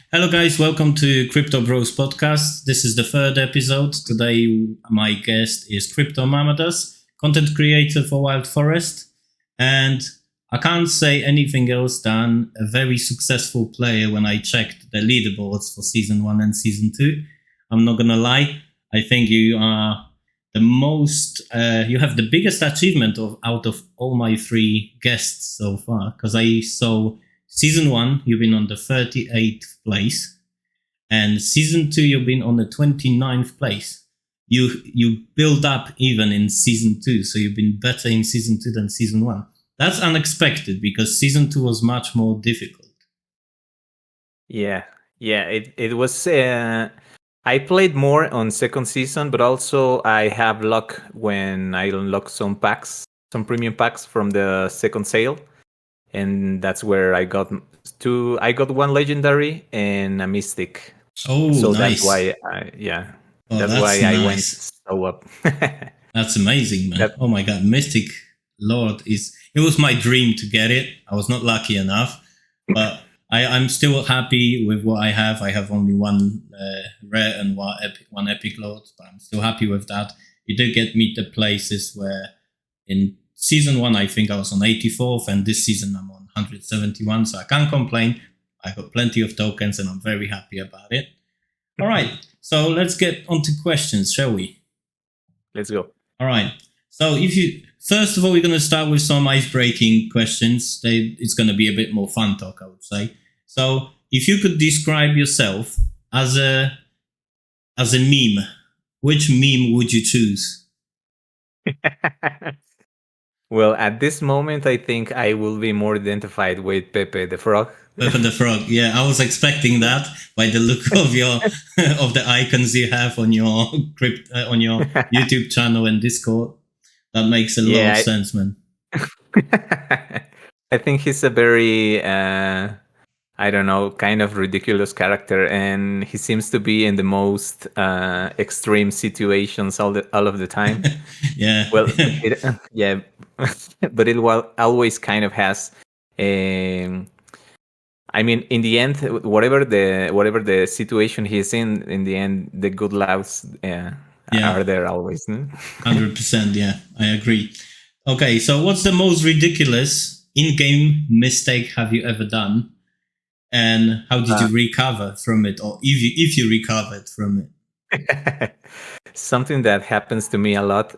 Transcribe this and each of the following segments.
Hello, guys. Welcome to Crypto Bros podcast. This is the third episode. Today, my guest is Criptomamadas, content creator for Wild Forest. And I can't say anything else than a very successful player when I checked the leaderboards for season 1 and season 2. I'm not going to lie. I think you are the most, you have the biggest achievement out of all my 3 guests so far. Because I saw season 1, you've been on the 38th place. And season 2, you've been on the 29th place. You build up even in season 2. So you've been better in season 2 than season 1. That's unexpected because season 2 was much more difficult. Yeah, it was. I played more on second season, but also I have luck when I unlock some packs, some premium packs from the second sale, and that's where I got 2. I got 1 legendary and a mystic. Oh, so nice. That's why that's why I went so up. That's amazing, man. Oh my god, Mystic Lord it was my dream to get it. I was not lucky enough, but I'm still happy with what I have. I have only 1 rare and 1 epic Lord, but I'm still happy with that. You did get me to places where in season 1, I think I was on 84th, and this season I'm on 171, so I can't complain. I got plenty of tokens and I'm very happy about it. All right, so let's get on to questions, shall we? Let's go. All right. So first of all, we're going to start with some ice-breaking questions. It's going to be a bit more fun talk, I would say. So if you could describe yourself as a meme, which meme would you choose? Well, at this moment, I think I will be more identified with Pepe the Frog. Pepe the Frog, yeah. I was expecting that by the look of your of the icons you have on your on your YouTube channel and Discord. That makes a lot of sense, man. I think he's a very, I don't know, kind of ridiculous character, and he seems to be in the most extreme situations all of the time. Yeah. Well, but it always kind of has. I mean, in the end, whatever the situation he's in the end, the good laughs are there always. 100%, yeah, I agree. Okay, so what's the most ridiculous in-game mistake have you ever done? And how did you recover from it, or if you recovered from it? Something that happens to me a lot.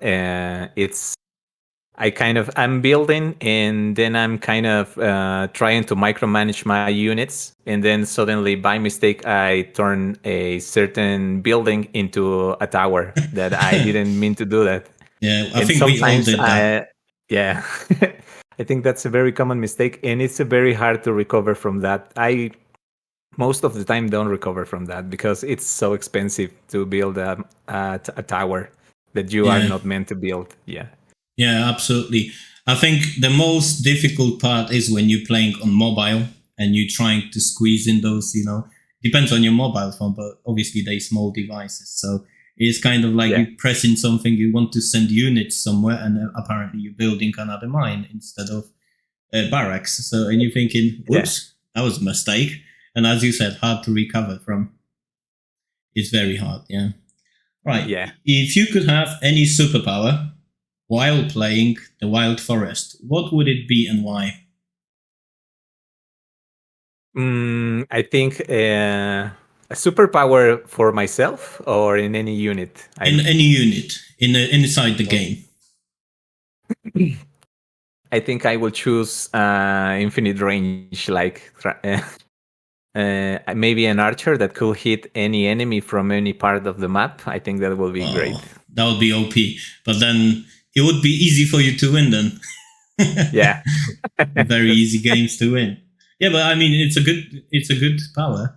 I'm building, and then I'm kind of trying to micromanage my units, and then suddenly by mistake I turn a certain building into a tower that I didn't mean to do that. Yeah, I think we all did that. Yeah. I think that's a very common mistake, and it's very hard to recover from that. I most of the time don't recover from that because it's so expensive to build a tower that you are not meant to build. Yeah, absolutely. I think the most difficult part is when you're playing on mobile and you're trying to squeeze in those, depends on your mobile phone, but obviously they're small devices. So it's kind of like you're pressing something, you want to send units somewhere, and apparently you're building another mine instead of barracks. So, and you're thinking, whoops, that was a mistake. And as you said, hard to recover from. It's very hard, yeah. Right. Yeah. If you could have any superpower while playing the Wild Forest, what would it be and why? I think a superpower for myself or in any unit. Any unit inside the game. I think I will choose infinite range, like maybe an archer that could hit any enemy from any part of the map. I think that will be great. That would be OP. But then it would be easy for you to win then. Yeah. Very easy games to win. Yeah, but I mean, it's a good power.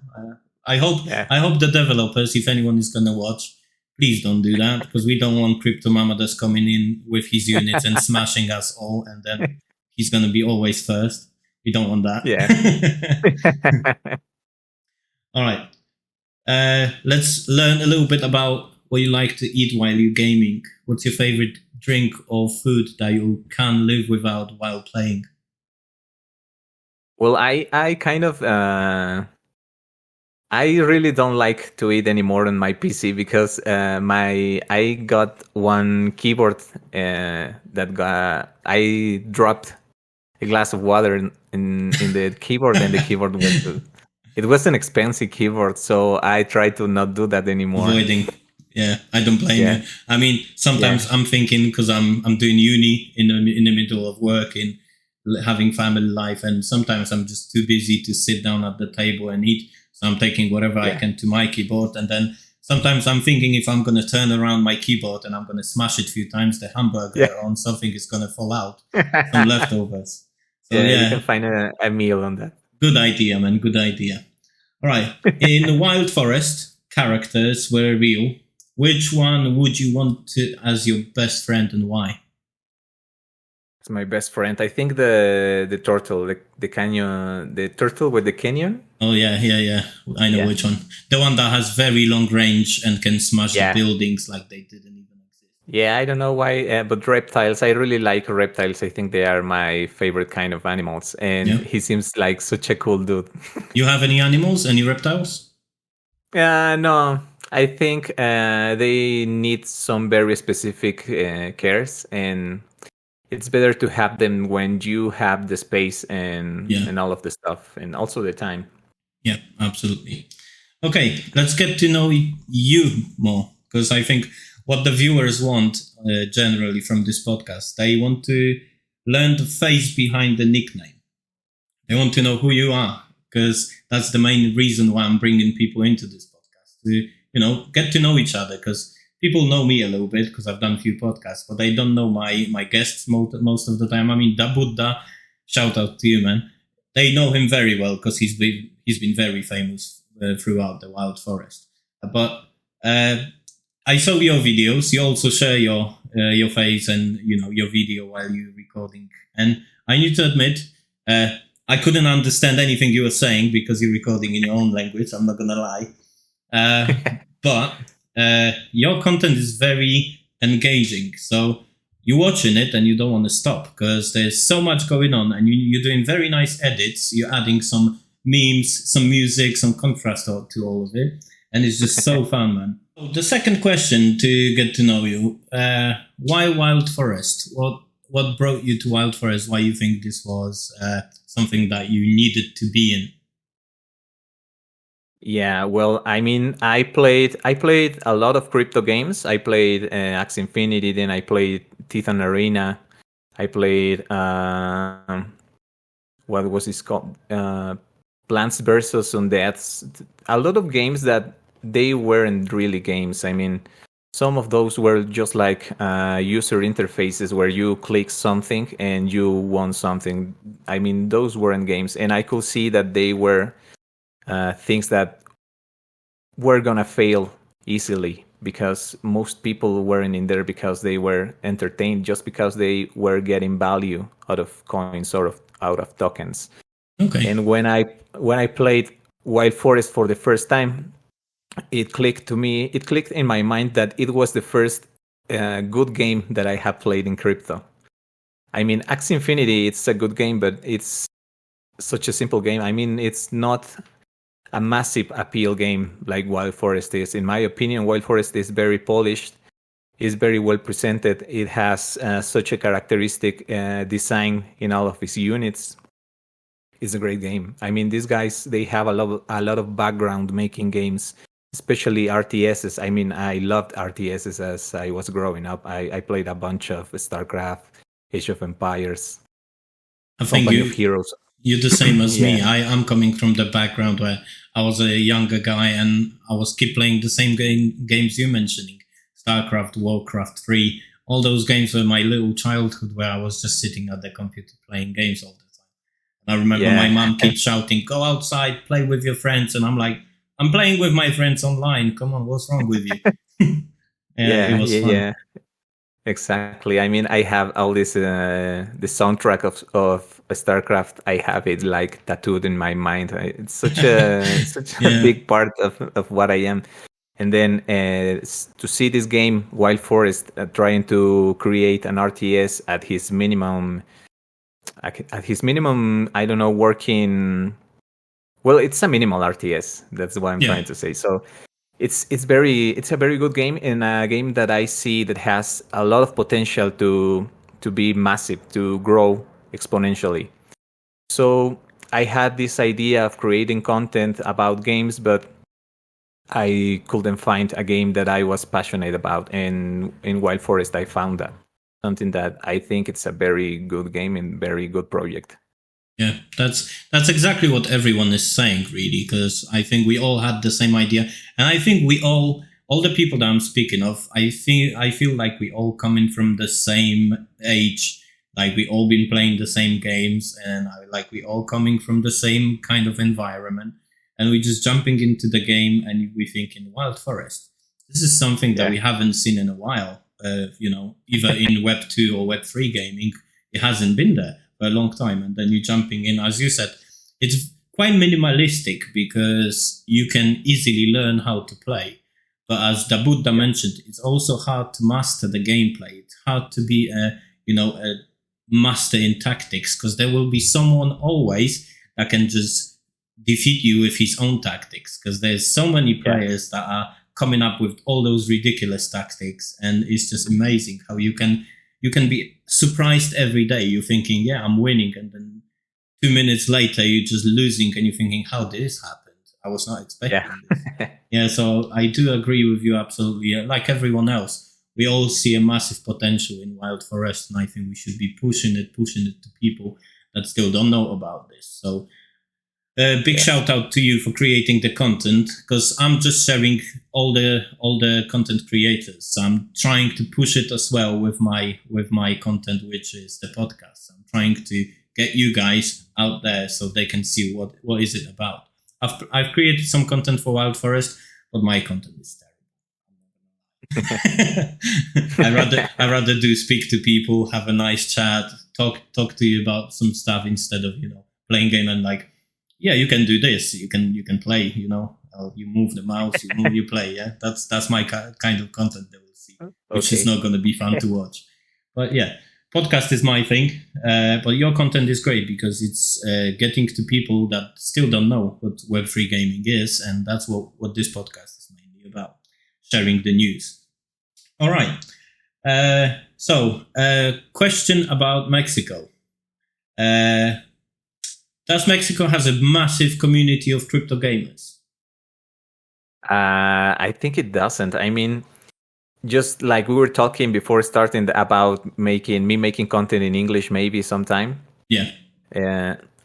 I hope the developers, if anyone is going to watch, please don't do that, because we don't want Criptomamadas coming in with his units and smashing us all, and then he's going to be always first. We don't want that. Yeah. All right. Let's learn a little bit about what you like to eat while you're gaming. What's your favorite drink or food that you can't live without while playing? Well, I kind of I really don't like to eat anymore on my PC because I got one keyboard I dropped a glass of water in the keyboard, and the keyboard it was an expensive keyboard, so I try to not do that anymore. Avoiding. Yeah, I don't blame you. I mean, sometimes I'm thinking, because I'm doing uni in the middle of working, having family life, and sometimes I'm just too busy to sit down at the table and eat. So I'm taking whatever I can to my keyboard, and then sometimes I'm thinking, if I'm going to turn around my keyboard and I'm going to smash it a few times, the hamburger on something is going to fall out, some leftovers. So you can find a meal on that. Good idea, man. Good idea. All right. In the Wild Forest, characters were real. Which one would you want to as your best friend, and why? It's my best friend. I think the turtle, the canyon, the turtle with the canyon. Oh yeah. I know which one. The one that has very long range and can smash buildings like they didn't even exist. Yeah, I don't know why, but reptiles. I really like reptiles. I think they are my favorite kind of animals, and he seems like such a cool dude. You have any animals? Any reptiles? No. I think they need some very specific cares, and it's better to have them when you have the space and all of the stuff, and also the time. Yeah, absolutely. Okay, let's get to know you more, because I think what the viewers want generally from this podcast, they want to learn the face behind the nickname. They want to know who you are, because that's the main reason why I'm bringing people into this podcast, to get to know each other, because people know me a little bit because I've done a few podcasts, but they don't know my guests most of the time. I mean, Da Buddha, shout out to you, man. They know him very well because he's been very famous throughout the Wild Forest. But I saw your videos. You also share your face and your video while you're recording. And I need to admit, I couldn't understand anything you were saying because you're recording in your own language. I'm not gonna lie. But your content is very engaging, so you're watching it and you don't want to stop because there's so much going on, and you're doing very nice edits. You're adding some memes, some music, some contrast to all of it, and it's just so fun, man. So the second question to get to know you: why Wild Forest? What brought you to Wild Forest? Why you think this was something that you needed to be in? Yeah, well, I mean, I played a lot of crypto games. I played Axie Infinity, then I played Titan Arena. I played what was this called? Plants vs. Undeads. A lot of games that they weren't really games. I mean, some of those were just like user interfaces where you click something and you won something. I mean, those weren't games, and I could see that they were things that were gonna fail easily because most people weren't in there because they were entertained, just because they were getting value out of coins or out of tokens. Okay. And when I played Wild Forest for the first time, it clicked in my mind that it was the first good game that I have played in crypto. I mean, Axie Infinity, it's a good game, but it's such a simple game. I mean, it's not a massive appeal game like Wild Forest is. In my opinion, Wild Forest is very polished, is very well presented. It has such a characteristic design in all of its units. It's a great game. I mean, these guys, they have a lot of background making games, especially RTSs. I mean, I loved RTSs as I was growing up. I played a bunch of StarCraft, Age of Empires, I think Company of Heroes. You're the same as me. I'm coming from the background where I was a younger guy and I was keep playing the same games you're mentioning. StarCraft, Warcraft 3. All those games were my little childhood where I was just sitting at the computer playing games all the time. And I remember my mom keeps shouting, go outside, play with your friends. And I'm like, I'm playing with my friends online. Come on, what's wrong with you? It was fun. Yeah. Exactly. I mean, I have all this the soundtrack of StarCraft. I have it like tattooed in my mind. It's such a a big part of what I am. And then to see this game, Wild Forest, trying to create an RTS at his minimum, I don't know, working Well, it's a minimal RTS. That's what I'm trying to say. So it's a very good game, and a game that I see that has a lot of potential to be massive, to grow exponentially. So I had this idea of creating content about games, but I couldn't find a game that I was passionate about. And in Wild Forest, I found that something that I think it's a very good game and very good project. Yeah, that's exactly what everyone is saying, really, because I think we all had the same idea, and I think we all the people that I'm speaking of, I feel like we all coming from the same age, like we all been playing the same games, and like we all coming from the same kind of environment, and we just jumping into the game, and we thinking Wild Forest. This is something that we haven't seen in a while. Either in Web 2 or Web 3 gaming, it hasn't been there a long time, and then you're jumping in. As you said, it's quite minimalistic because you can easily learn how to play, but as Dabuddha mentioned, it's also hard to master the gameplay. It's hard to be a master in tactics, because there will be someone always that can just defeat you with his own tactics, because there's so many players that are coming up with all those ridiculous tactics, and it's just amazing how you can be surprised every day. You're thinking, yeah, I'm winning, and then 2 minutes later you're just losing, and you're thinking, how did this happen? I was not expecting this. Yeah, so I do agree with you absolutely. Like everyone else, we all see a massive potential in Wild Forest, and I think we should be pushing it to people that still don't know about this. So big shout out to you for creating the content, because I'm just sharing all the content creators. So I'm trying to push it as well with my content, which is the podcast. I'm trying to get you guys out there so they can see what is it about. I've created some content for Wild Forest, but my content is terrible. I rather do speak to people, have a nice chat, talk to you about some stuff instead of playing game and like, yeah, you can do this, you can play, you move the mouse, you play. Yeah, that's my kind of content they will see, which is not going to be fun to watch. But yeah, podcast is my thing, but your content is great because it's getting to people that still don't know what Web3 gaming is, and that's what this podcast is mainly about, sharing the news. All right. So, question about Mexico. Does Mexico has a massive community of crypto gamers? I think it doesn't. I mean, just like we were talking before starting about making content in English maybe sometime. Yeah.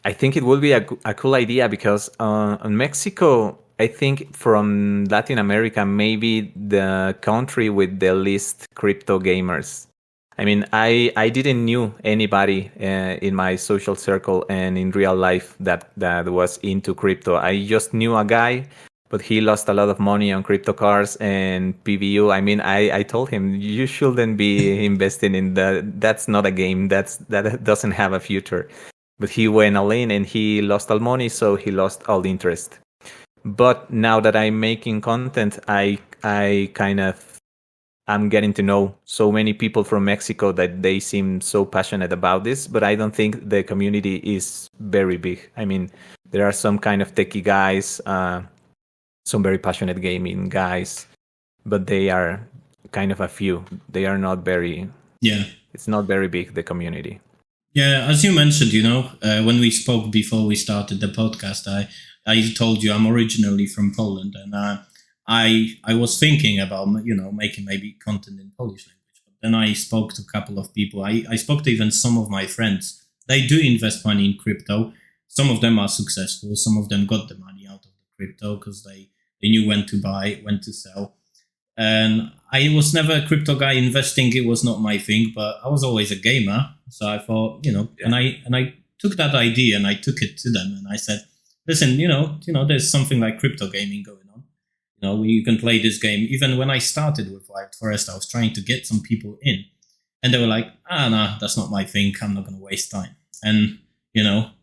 I think it would be a cool idea because in Mexico, I think from Latin America, maybe the country with the least crypto gamers. I mean, I didn't knew anybody in my social circle and in real life that was into crypto. I just knew a guy, but he lost a lot of money on crypto cars and PVU. I mean, I told him, you shouldn't be investing in that. That's not a game. That doesn't have a future. But he went all in and he lost all money, so he lost all interest. But now that I'm making content, I kind of I'm getting to know so many people from Mexico that they seem so passionate about this, but I don't think the community is very big. I mean, there are some kind of techie guys, some very passionate gaming guys, but they are kind of a few. They are not very... Yeah. It's not very big, the community. Yeah, as you mentioned, when we spoke before we started the podcast, I told you I'm originally from Poland, and I was thinking about making maybe content in Polish language, but then I spoke to a couple of people. I spoke to even some of my friends. They do invest money in crypto. Some of them are successful. Some of them got the money out of the crypto because they knew when to buy, when to sell. And I was never a crypto guy. Investing, it was not my thing, but I was always a gamer. So I thought, and I took that idea and I took it to them and I said, listen, there's something like crypto gaming going on. You can play this game. Even when I started with Wild Forest, I was trying to get some people in. And they were like, no, that's not my thing. I'm not going to waste time. And,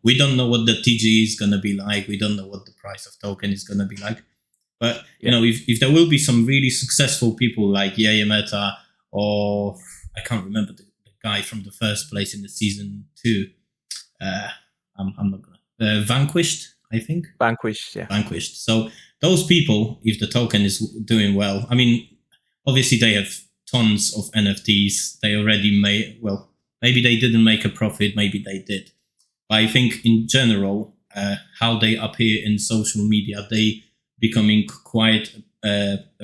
we don't know what the TG is going to be like. We don't know what the price of token is going to be like. But, if there will be some really successful people like Yaya Meta, or I can't remember the guy from the first place in the season 2. I'm not going to. Vanquished, I think. Vanquished, yeah. Vanquished. So those people, if the token is doing well, I mean, obviously they have tons of NFTs. They already made, well, maybe they didn't make a profit, maybe they did. But I think in general, how they appear in social media, they becoming quite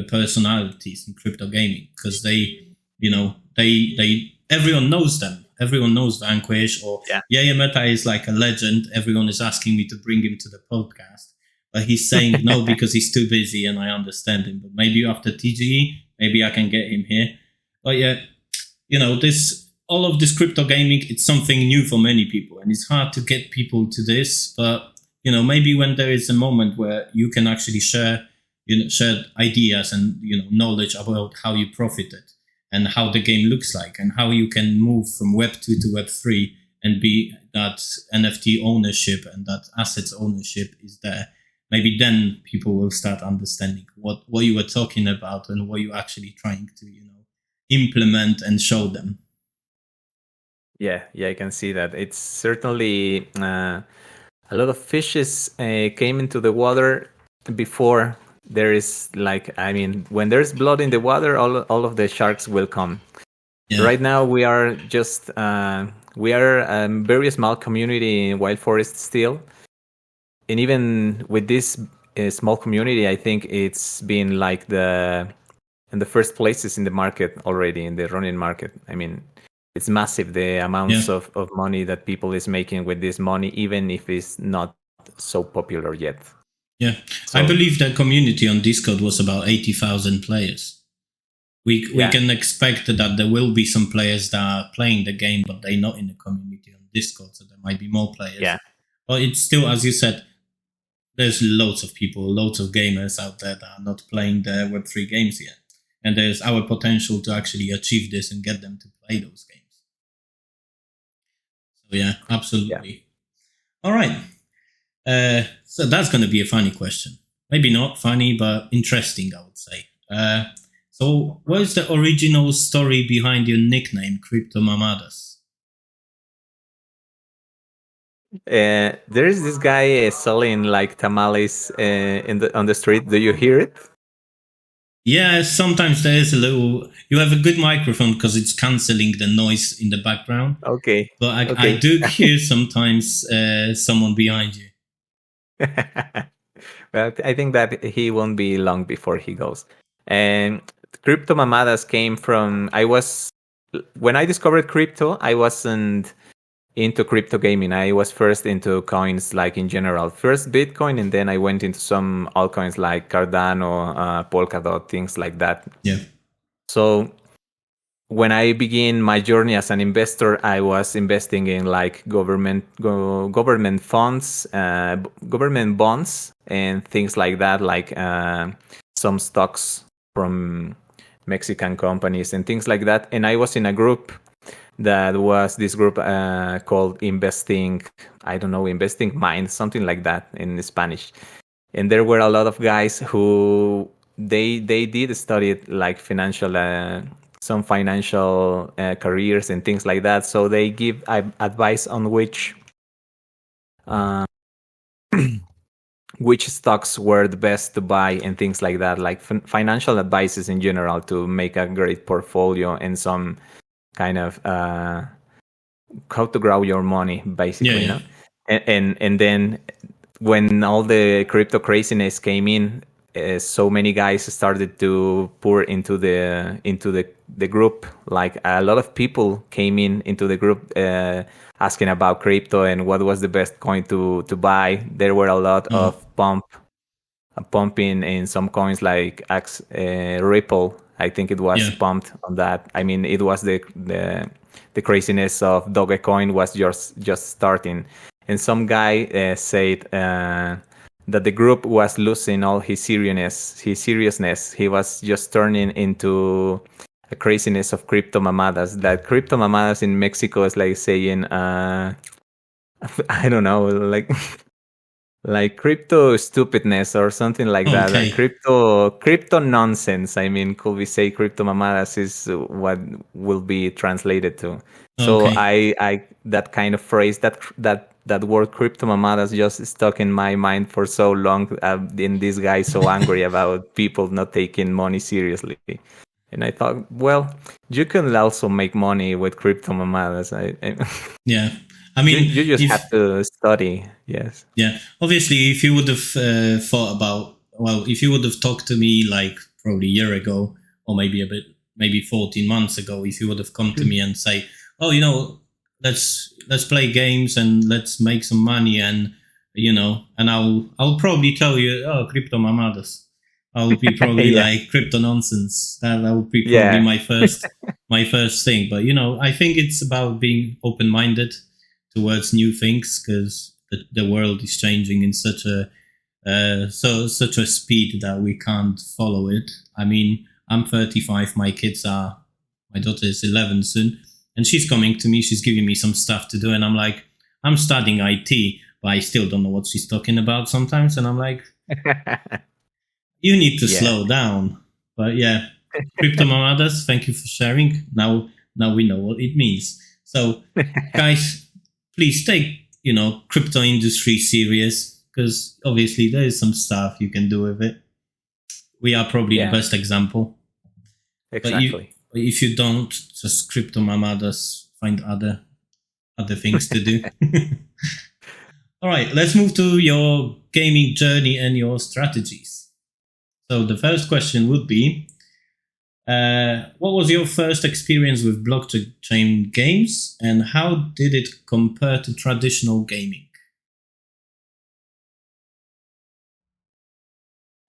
personalities in crypto gaming, because they, they everyone knows them. Everyone knows Vanquish, or Yaya Meta is like a legend. Everyone is asking me to bring him to the podcast, but he's saying no because he's too busy, and I understand him. But maybe after TGE, maybe I can get him here. But yeah, all of this crypto gaming, it's something new for many people, and it's hard to get people to this. But maybe when there is a moment where you can actually share ideas and knowledge about how you profited and how the game looks like and how you can move from Web 2 to Web 3 and be that NFT ownership and that assets ownership is there. Maybe then people will start understanding what you were talking about and what you're actually trying to implement and show them. Yeah, I can see that. It's certainly a lot of fishes came into the water before there is when there's blood in the water, all of the sharks will come. Yeah. Right now we are just we are a very small community in Wild Forest still, and even with this small community, I think it's been like in the first places in the market already, in the running market. I mean, it's massive, the amounts of money that people is making with this money, even if it's not so popular yet. Yeah, so, I believe the community on Discord was about 80,000 players. We can expect that there will be some players that are playing the game, but they're not in the community on Discord, so there might be more players. Yeah. But it's still, as you said, there's loads of people, loads of gamers out there that are not playing the Web3 games yet. And there's our potential to actually achieve this and get them to play those games. So yeah, absolutely. Yeah. All right. So that's going to be a funny question. Maybe not funny, but interesting, I would say. So what is the original story behind your nickname, Criptomamadas? There is this guy selling like tamales on the street. Do you hear it? Yeah, sometimes there is a little. You have a good microphone because it's cancelling the noise in the background. Okay. But I do hear sometimes someone behind you. Well, I think that he won't be long before he goes. And Criptomamadas came from, when I discovered crypto, I wasn't into crypto gaming. I was first into coins, like in general. First Bitcoin, and then I went into some altcoins like Cardano, Polkadot, things like that. Yeah. So when I began my journey as an investor, I was investing in like government funds, government bonds, and things like that, like some stocks from Mexican companies and things like that. And I was in a group that was this group called Investing Mind, something like that in Spanish. And there were a lot of guys who they did study like some financial careers and things like that. So they give advice on which stocks were the best to buy and things like that, like financial advices in general to make a great portfolio and some kind of how to grow your money, basically. Yeah. And then when all the crypto craziness came in, so many guys started to pour into the group. Like a lot of people came into the group asking about crypto and what was the best coin to buy. There were a lot of pumping in some coins like Ripple. I think it was pumped on that. I mean, it was the craziness of Dogecoin was just starting, and some guy said that the group was losing all his seriousness. He was just turning into a craziness of Criptomamadas. That Criptomamadas in Mexico is like saying, I don't know, like crypto stupidness or something like that. Like crypto nonsense. I mean, could we say Criptomamadas is what will be translated to? So I that kind of phrase that that word Criptomamadas just stuck in my mind for so long. And this guy is so angry about people not taking money seriously. And I thought, well, you can also make money with Criptomamadas. Yeah. I mean, you just have to study. Yes. Yeah. Obviously, if you would have thought about, well, if you would have talked to me like probably a year ago, or maybe 14 months ago, if you would have come to me and say, oh, let's play games and let's make some money, and and I'll probably tell you, oh, Criptomamadas. I'll be probably like crypto nonsense. That would be probably my first thing. But I think it's about being open minded towards new things, because the world is changing in such a speed that we can't follow it. I mean, I'm 35. My daughter is 11 soon, and she's coming to me. She's giving me some stuff to do, and I'm like, I'm studying IT, but I still don't know what she's talking about sometimes, and I'm like, you need to slow down. But yeah, Criptomamadas, thank you for sharing. Now we know what it means. So, guys, please take crypto industry serious, because obviously there is some stuff you can do with it. We are probably the best example. Exactly. But if you don't, just Criptomamadas, find other things to do. All right, let's move to your gaming journey and your strategies. So the first question would be, what was your first experience with blockchain games, and how did it compare to traditional gaming?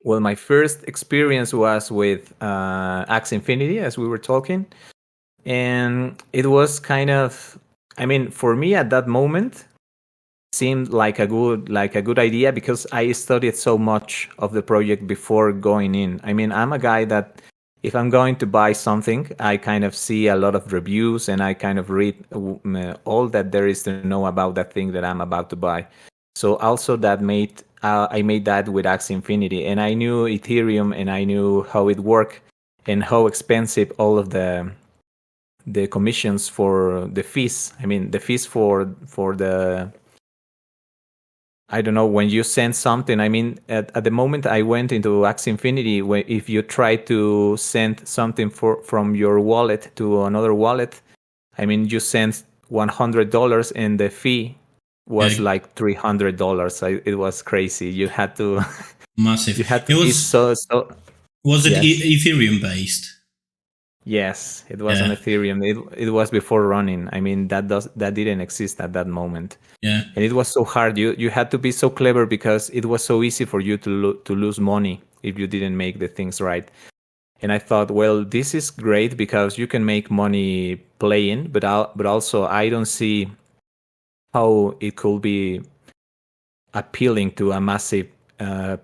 Well, my first experience was with Axie Infinity, as we were talking. And it was kind of, I mean, for me at that moment, seemed like a good idea, because I studied so much of the project before going in. I mean, I'm a guy that if I'm going to buy something, I kind of see a lot of reviews and I kind of read all that there is to know about that thing that I'm about to buy. So also that I made that with Axie Infinity, and I knew Ethereum and I knew how it worked and how expensive all of the commissions for the fees. I mean, the fees for the, I don't know, when you send something. I mean, at the moment I went into Axie Infinity, if you try to send something from your wallet to another wallet, I mean, you send $100 and the fee was like $300. It was crazy. You had to massive. You had to be so. Was it Ethereum based? Yes, it was on Ethereum. It was before running. I mean, that didn't exist at that moment. Yeah, and it was so hard. You had to be so clever, because it was so easy for you to lose money if you didn't make the things right. And I thought, well, this is great because you can make money playing, but also I don't see how it could be appealing to a massive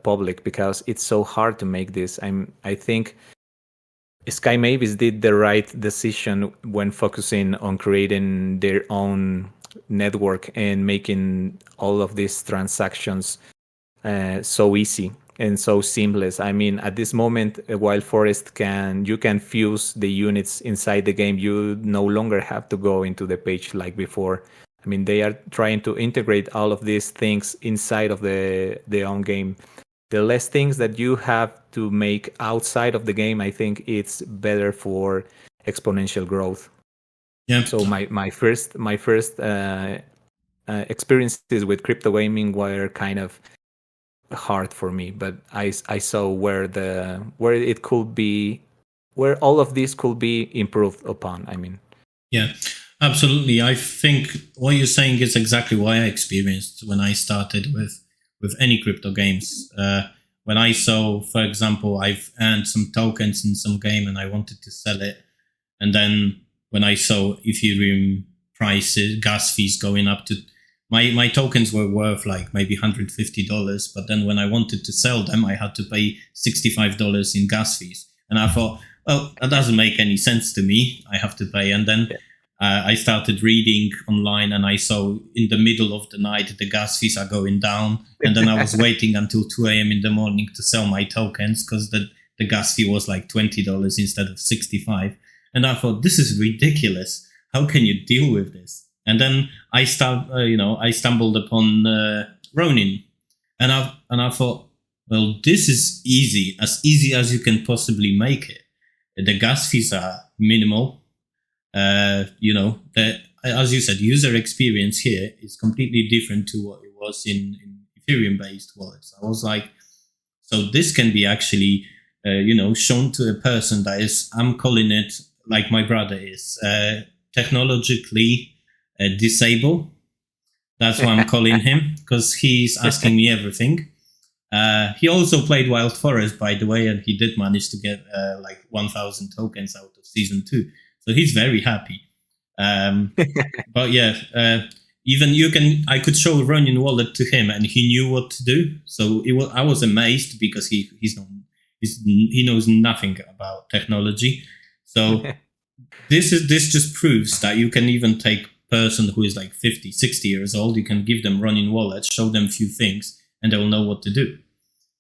public, because it's so hard to make this. I think Sky Mavis did the right decision when focusing on creating their own network and making all of these transactions so easy and so seamless. I mean, at this moment, Wild Forest you can fuse the units inside the game. You no longer have to go into the page like before. I mean, they are trying to integrate all of these things inside of their own game. The less things that you have to make outside of the game, I think it's better for exponential growth. Yeah. So my first experiences with crypto gaming were kind of hard for me, but I saw where it could be, where all of this could be improved upon. I mean, yeah, absolutely. I think what you're saying is exactly what I experienced when I started with any crypto games. When I saw, for example, I've earned some tokens in some game and I wanted to sell it, and then when I saw Ethereum prices, gas fees going up to, my tokens were worth like maybe $150, but then when I wanted to sell them, I had to pay $65 in gas fees. And I thought, well, that doesn't make any sense to me. I have to pay. And then I started reading online and I saw in the middle of the night, the gas fees are going down. And then I was waiting until 2 a.m. in the morning to sell my tokens because the gas fee was like $20 instead of $65. And I thought, this is ridiculous. How can you deal with this? And then I stumbled upon Ronin, and I thought, well, this is easy as you can possibly make it. The gas fees are minimal. As you said, user experience here is completely different to what it was in Ethereum-based wallets. I was like, so this can be actually, shown to a person that is, I'm calling it like my brother is, technologically disabled. That's what I'm calling him, because he's asking me everything. He also played Wild Forest, by the way, and he did manage to get 1,000 tokens out of Season 2. So he's very happy. But yeah, I could show Ronin wallet to him, and he knew what to do. So I was amazed, because he knows nothing about technology. So this just proves that you can even take person who is like 50, 60 years old, you can give them Ronin wallet, show them a few things, and they will know what to do.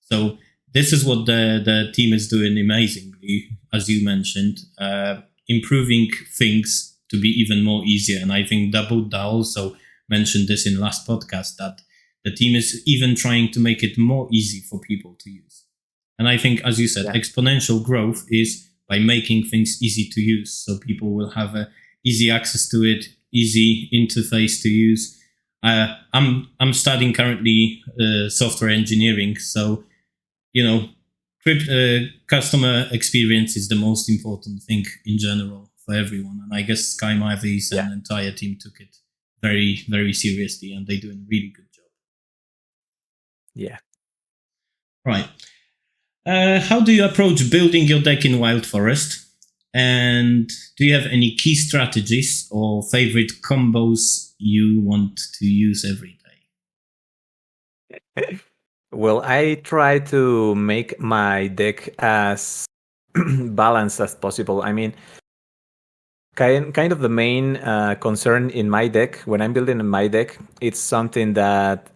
So this is what the team is doing amazingly, as you mentioned, improving things to be even more easier. And I think Dabuda also mentioned this in last podcast, that the team is even trying to make it more easy for people to use. And I think, as you said, exponential growth is by making things easy to use. So people will have easy access to it, easy interface to use. I'm studying currently software engineering, so customer experience is the most important thing in general for everyone. And I guess SkyMivis and the entire team took it very, very seriously, and they're doing a really good job. Yeah. Right. How do you approach building your deck in Wild Forest? And do you have any key strategies or favorite combos you want to use every day? Well, I try to make my deck as balanced as possible. I mean, kind of the main concern in my deck, when I'm building my deck, it's something that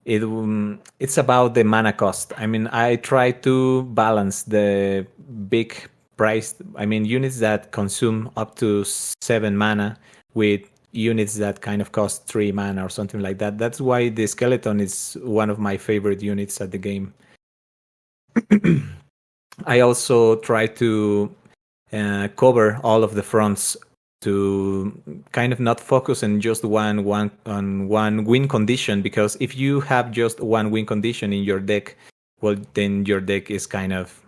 it's about the mana cost. I mean, I try to balance the big price, units that consume up to 7 mana with units that kind of cost 3 mana or something like that. That's why the skeleton is one of my favorite units at the game. I also try to cover all of the fronts to kind of not focus on just one win condition, because if you have just one win condition in your deck, well, then your deck is kind of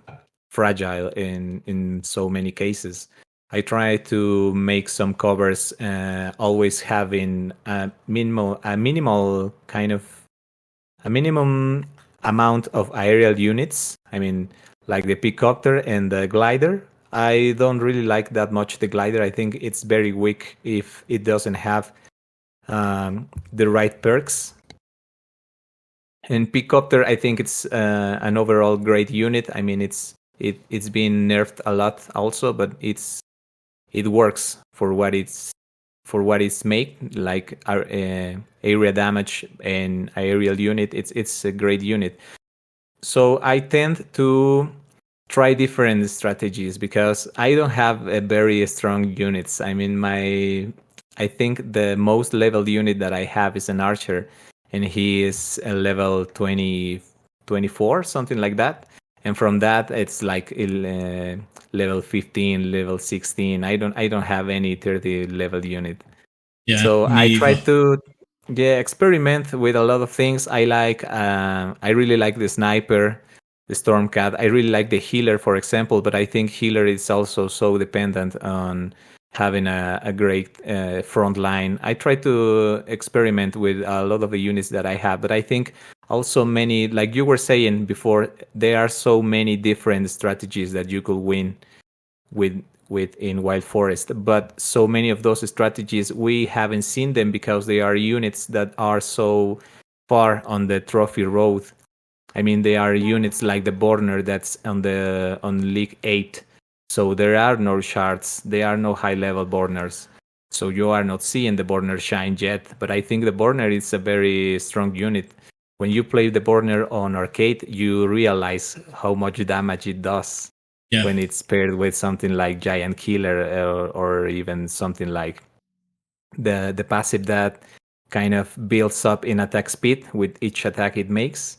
fragile in so many cases. I try to make some covers, always having a minimum amount of aerial units. I mean, like the Picopter and the Glider. I don't really like that much the Glider. I think it's very weak if it doesn't have the right perks. And Picopter, I think it's an overall great unit. I mean, it's been nerfed a lot also, but it works for what it's made, like area damage and aerial unit. It's a great unit. So I tend to try different strategies because I don't have a very strong units. I mean, I think the most leveled unit that I have is an archer, and he is a level 24, something like that. And from that, it's like level 15, level 16. I don't have any 30 level unit. Yeah, so I try to experiment with a lot of things. I really like the sniper, the Stormcat. I really like the healer, for example, but I think healer is also so dependent on having a great front line. I try to experiment with a lot of the units that I have, but I think also many, like you were saying before, there are so many different strategies that you could win with in Wild Forest, but so many of those strategies we haven't seen them because they are units that are so far on the trophy road. I mean, they are units like the Borner that's on League 8. So there are no shards, there are no high-level Borners. So you are not seeing the Borner shine yet. But I think the Borner is a very strong unit. When you play the Borner on arcade, you realize how much damage it does when it's paired with something like Giant Killer or even something like the passive that kind of builds up in attack speed with each attack it makes.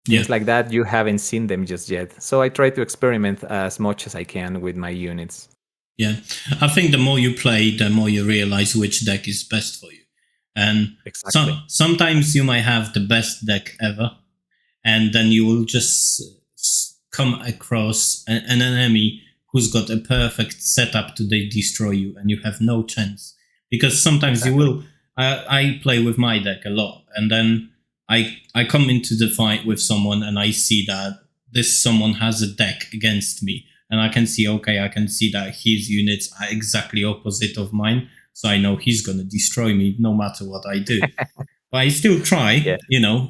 Things like that, you haven't seen them just yet. So I try to experiment as much as I can with my units. Yeah, I think the more you play, the more you realize which deck is best for you. And Exactly. sometimes you might have the best deck ever, and then you will just come across an enemy who's got a perfect setup to destroy you, and you have no chance. Because sometimes you will. I play with my deck a lot, and then I come into the fight with someone, and I see that this someone has a deck against me, and I can see that his units are exactly opposite of mine, so I know he's going to destroy me no matter what I do. But I still try,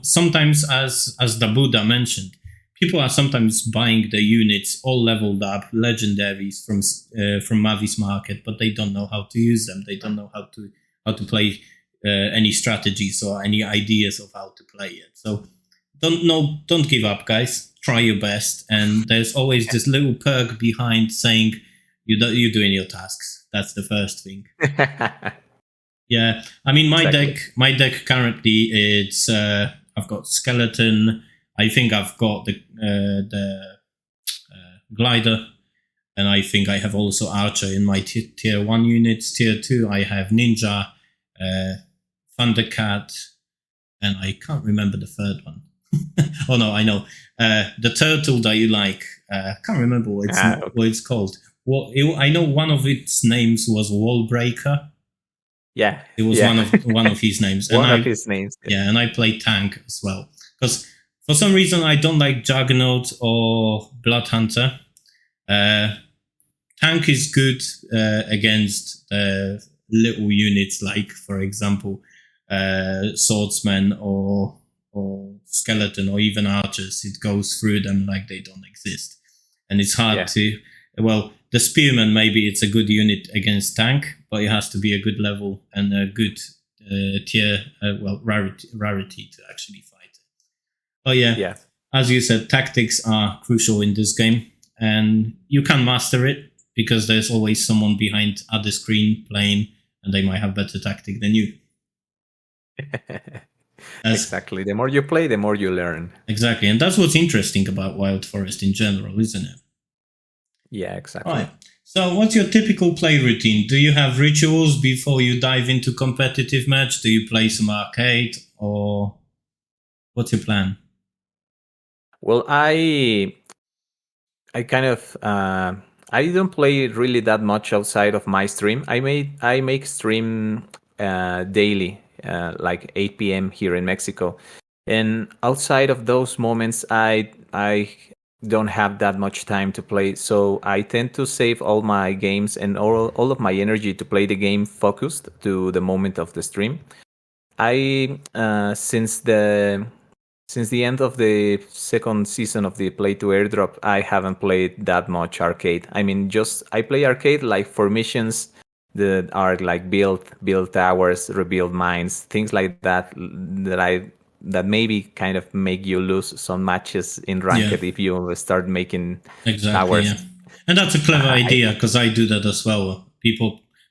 sometimes as the Buddha mentioned, people are sometimes buying the units all leveled up, legendaries from Mavis Market, but they don't know how to use them. They don't know how to play any strategies or any ideas of how to play it. So don't give up, guys. Try your best, and there's always this little perk behind saying you're doing your tasks. That's the first thing. Yeah, I mean my deck currently it's I've got skeleton. I think I've got the glider, and I think I have also archer in my tier 1 units. Tier 2 I have ninja, Thundercat, and I can't remember the third one. Oh no, I know. The turtle that you like. I can't remember what it's called. I know one of its names was Wallbreaker. Yeah, it was one of his names. His names. Yeah, and I play tank as well because for some reason I don't like Juggernaut or Bloodhunter. Tank is good against little units like, for example, swordsmen or skeleton or even archers. It goes through them like they don't exist, and it's hard to. Well, the spearman, maybe it's a good unit against tank, but it has to be a good level and a good tier, rarity to actually fight it. But yeah, as you said, tactics are crucial in this game, and you can master it because there's always someone behind at the screen playing, and they might have better tactic than you. Exactly. The more you play, the more you learn. Exactly, and that's what's interesting about Wild Forest in general, isn't it? Yeah, exactly. Right. So what's your typical play routine? Do you have rituals before you dive into competitive match? Do you play some arcade, or what's your plan? Well, I kind of I don't play really that much outside of my stream. I make stream daily, like 8 p.m. here in Mexico, and outside of those moments, I don't have that much time to play, so I tend to save all my games and all of my energy to play the game focused to the moment of the stream. I since the end of the second season of the Play to Airdrop, I haven't played that much arcade. I mean, I play arcade like for missions that are like build towers, rebuild mines, things like that that maybe kind of make you lose some matches in ranked if you start making towers. Yeah. And that's a clever idea because I do that as well.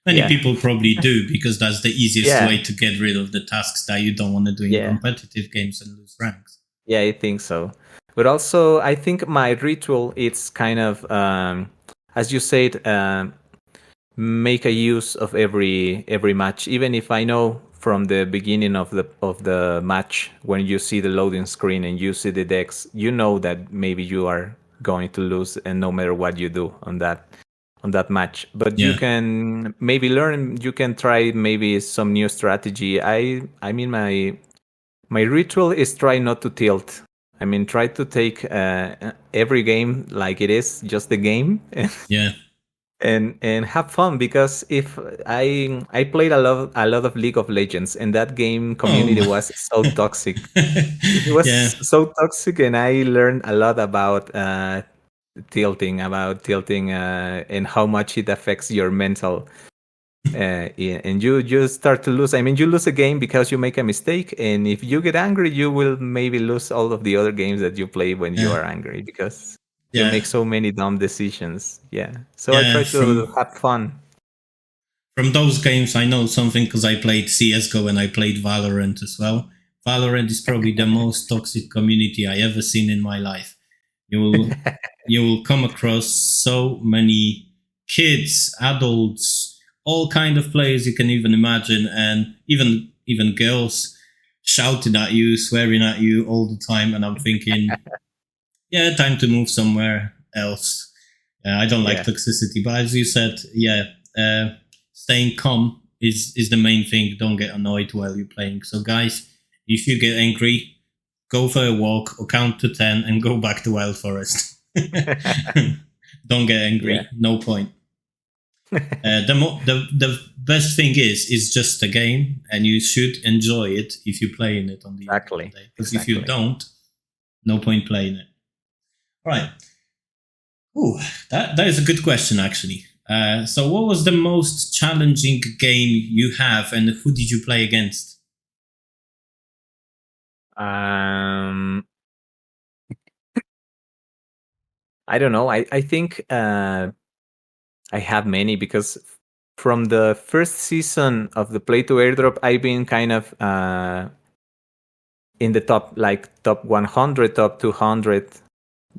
Many people probably do because that's the easiest way to get rid of the tasks that you don't want to do in competitive games and lose ranks. Yeah, I think so. But also, I think my ritual, it's kind of, as you said, make a use of every match, even if I know from the beginning of the match, when you see the loading screen and you see the decks, you know that maybe you are going to lose, and no matter what you do on that match. But you can maybe learn. You can try maybe some new strategy. I mean, my ritual is try not to tilt. I mean, try to take every game like it is just the game. And have fun, because if I played a lot of League of Legends, and that game community was so toxic. It was so toxic, and I learned a lot about tilting, and how much it affects your mental. And you start to lose. I mean, you lose a game because you make a mistake, and if you get angry, you will maybe lose all of the other games that you play when you are angry, because you make so many dumb decisions. So I try to have fun. From those games, I know something because I played CS:GO and I played Valorant as well. Valorant is probably the most toxic community I ever seen in my life. You will you will come across so many kids, adults, all kind of players you can even imagine, and even girls shouting at you, swearing at you all the time. And I'm thinking, yeah, time to move somewhere else. I don't like toxicity, but as you said, staying calm is the main thing. Don't get annoyed while you're playing. So, guys, if you get angry, go for a walk or count to 10 and go back to Wild Forest. Don't get angry. Yeah. No point. The best thing is just a game, and you should enjoy it if you're playing it on the end of the day. Because if you don't, no point playing it. All right. Ooh, that is a good question, actually. So what was the most challenging game you have, and who did you play against? I don't know. I think I have many, because from the first season of the Play to Airdrop, I've been kind of in the top 100, top 200,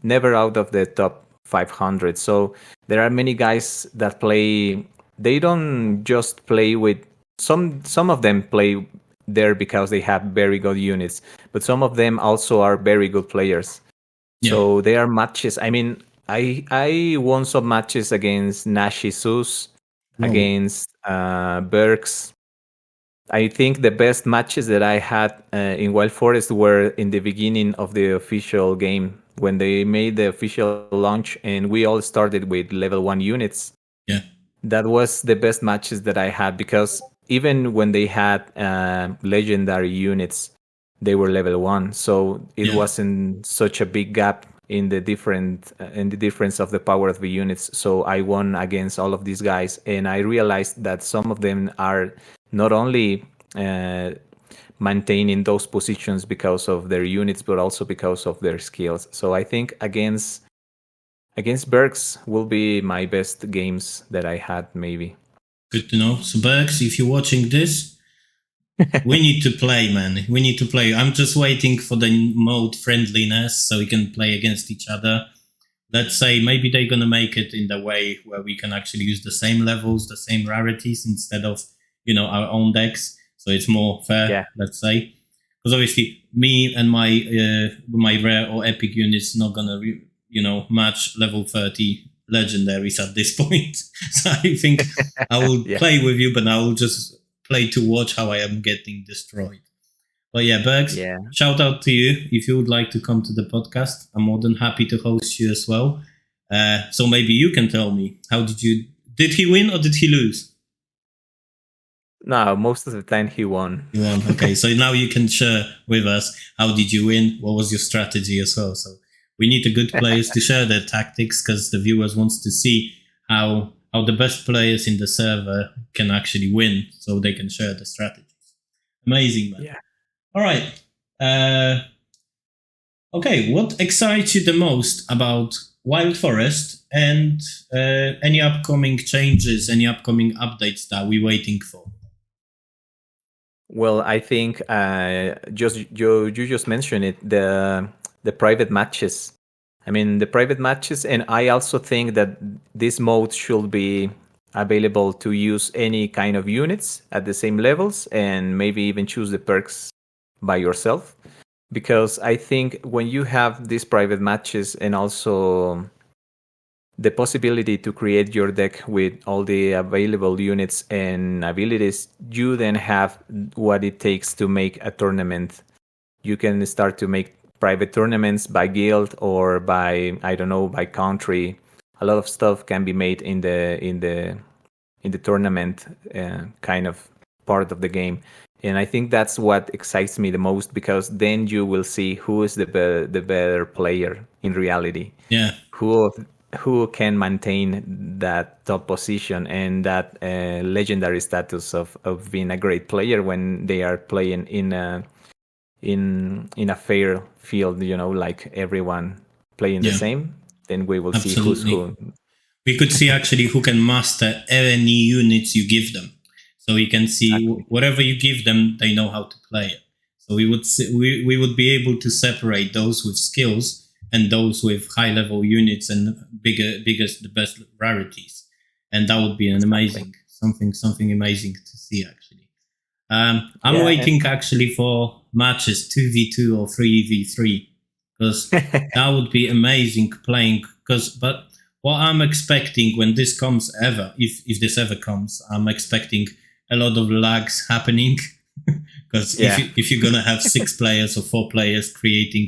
never out of the top 500. So there are many guys that play. They don't just play with some of them play there because they have very good units, but some of them also are very good players. Yeah. So there are matches. I mean, I won some matches against Nashi Sus, against Berks. I think the best matches that I had in Wild Forest were in the beginning of the official game, when they made the official launch and we all started with level 1 units. Yeah. That was the best matches that I had, because even when they had legendary units, they were level 1. So it wasn't such a big gap in the difference of the power of the units. So I won against all of these guys, and I realized that some of them are not only maintaining those positions because of their units, but also because of their skills. So I think against Berks will be my best games that I had, maybe. Good to know. So Berks, if you're watching this, we need to play, man. We need to play. I'm just waiting for the mode friendliness so we can play against each other. Let's say maybe they're going to make it in the way where we can actually use the same levels, the same rarities, instead of, our own decks. So it's more fair, let's say. Because obviously me and my rare or epic units not going to, match level 30 legendaries at this point. So I think I will play with you, but I will just play to watch how I am getting destroyed. But yeah, Bergs, shout out to you. If you would like to come to the podcast, I'm more than happy to host you as well. So maybe you can tell me, did he win or did he lose? No, most of the time he won. He won. Okay, so now you can share with us, how did you win? What was your strategy as well? So we need the good players to share their tactics, because the viewers wants to see how the best players in the server can actually win, so they can share the strategies. Amazing, man. Yeah. All right. Okay, what excites you the most about Wild Forest, and any upcoming changes, any upcoming updates that we're waiting for? Well, I think you just mentioned it, the private matches. I mean, the private matches, and I also think that this mode should be available to use any kind of units at the same levels, and maybe even choose the perks by yourself. Because I think when you have these private matches, and also the possibility to create your deck with all the available units and abilities, you then have what it takes to make a tournament. You can start to make private tournaments by guild or by, I don't know, by country. A lot of stuff can be made in the tournament kind of part of the game. And I think that's what excites me the most, because then you will see who is the better player in reality. Yeah. Who can maintain that top position and that legendary status of being a great player when they are playing in a fair field, like everyone playing the same. Then we will see who's who. we could see actually who can master any units you give them. So we can see Exactly. whatever you give them, they know how to play it. So we would be able to separate those with skills and those with high level units and biggest the best rarities, and that would be an amazing something amazing to see actually. I'm waiting actually for matches 2v2 or 3v3 because that would be amazing playing. But what I'm expecting when this comes ever, if this ever comes, I'm expecting a lot of lags happening because if you're gonna have 6 players or 4 players creating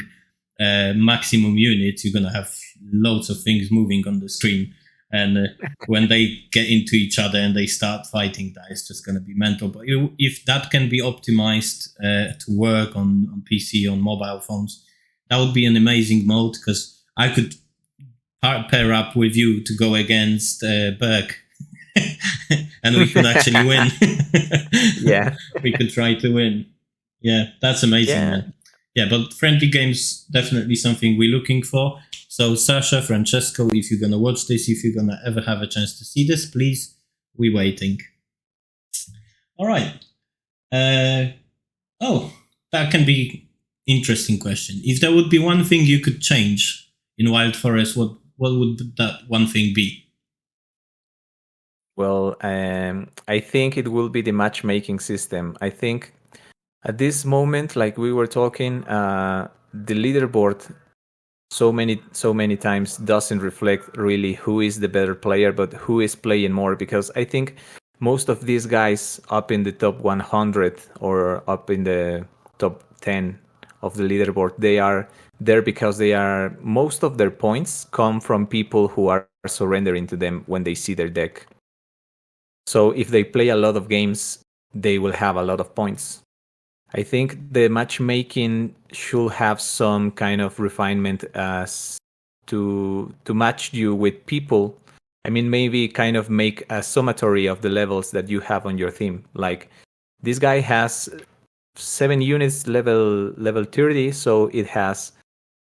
maximum units, you're gonna have loads of things moving on the screen. And when they get into each other and they start fighting, that is just going to be mental. But if that can be optimized to work on PC, on mobile phones, that would be an amazing mode because I could pair up with you to go against Burke and we could actually win. Yeah. We could try to win. Yeah, that's amazing, man. Yeah, but friendly games, definitely something we're looking for. So, Sasha, Francesco, if you're going to watch this, if you're going to ever have a chance to see this, please, we're waiting. All right. That can be interesting question. If there would be one thing you could change in Wild Forest, what would that one thing be? Well, I think it will be the matchmaking system. I think at this moment, like we were talking, the leaderboard so many times doesn't reflect really who is the better player, but who is playing more. Because I think most of these guys up in the top 100 or up in the top 10 of the leaderboard, they are there because most of their points come from people who are surrendering to them when they see their deck. So if they play a lot of games, they will have a lot of points. I think the matchmaking should have some kind of refinement as to match you with people. I mean, maybe kind of make a summatory of the levels that you have on your team. Like this guy has 7 units level 30, so it has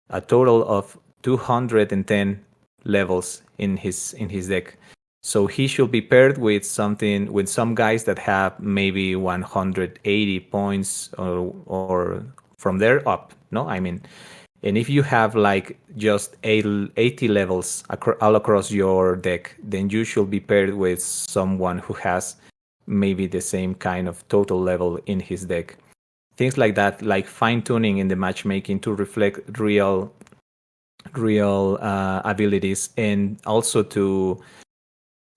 a total of 210 levels in his deck. So he should be paired with some guys that have maybe 180 points or from there up. No, I mean, and if you have like just 80 levels all across your deck, then you should be paired with someone who has maybe the same kind of total level in his deck. Things like that, like fine tuning in the matchmaking to reflect real abilities, and also to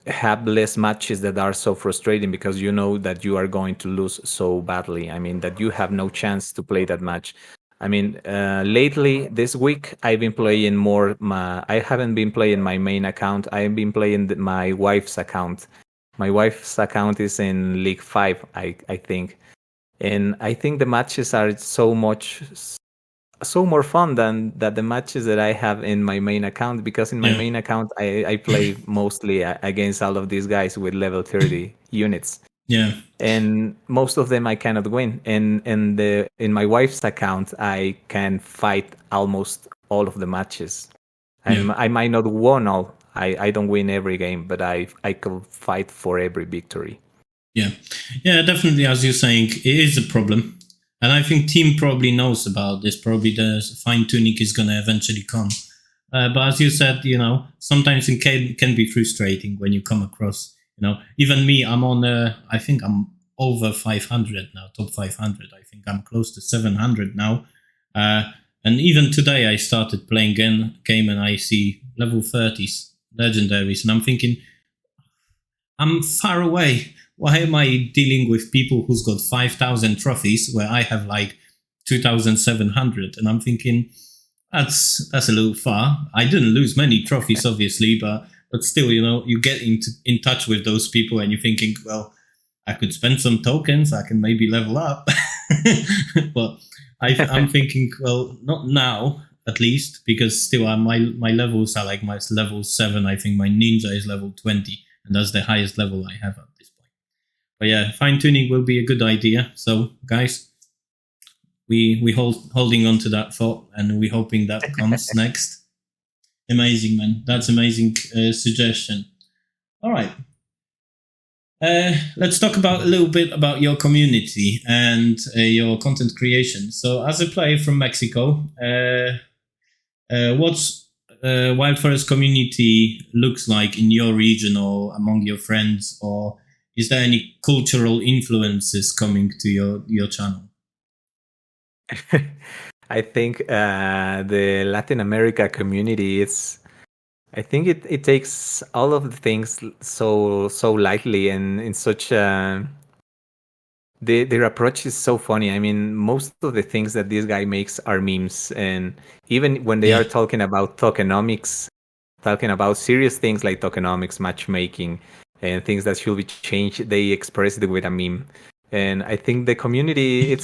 have less matches that are so frustrating because you know that you are going to lose so badly. I mean, that you have no chance to play that match. I mean, lately this week I've been playing more. I haven't been playing my main account. I've been playing my wife's account. My wife's account is in League 5, I think, and I think the matches are so more fun than the matches that I have in my main account, because in my main account I play mostly against all of these guys with level 30 units. Yeah. And most of them I cannot win. And in my wife's account I can fight almost all of the matches. I might not win all. I don't win every game, but I can fight for every victory. Yeah, definitely. As you're saying, it is a problem. And I think team probably knows about this. Probably the fine tuning is going to eventually come. But as you said, sometimes it can be frustrating when you come across, even me, I'm on, I think I'm over 500 now, top 500. I think I'm close to 700 now. And even today I started playing game and I see level 30s, legendaries. And I'm thinking, I'm far away. Why am I dealing with people who's got 5,000 trophies where I have like 2,700? And I'm thinking, that's a little far. I didn't lose many trophies, obviously, but still, you get in touch with those people and you're thinking, well, I could spend some tokens. I can maybe level up. But I'm thinking, well, not now, at least, because still my levels are like my level 7. I think my ninja is level 20, and that's the highest level I have at this point. But yeah, fine tuning will be a good idea. So guys, we holding on to that thought, and we're hoping that comes next. Amazing, man. That's amazing suggestion. All right. Let's talk about a little bit about your community and your content creation. So, as a player from Mexico, what's Wild Forest community looks like in your region or among your friends, or is there any cultural influences coming to your channel? I think the Latin America community, I think it takes all of the things so lightly and in such their approach is so funny. I mean, most of the things that this guy makes are memes, and even when they are talking about tokenomics, talking about serious things like tokenomics, matchmaking, and things that should be changed, they express it with a meme. And I think the community,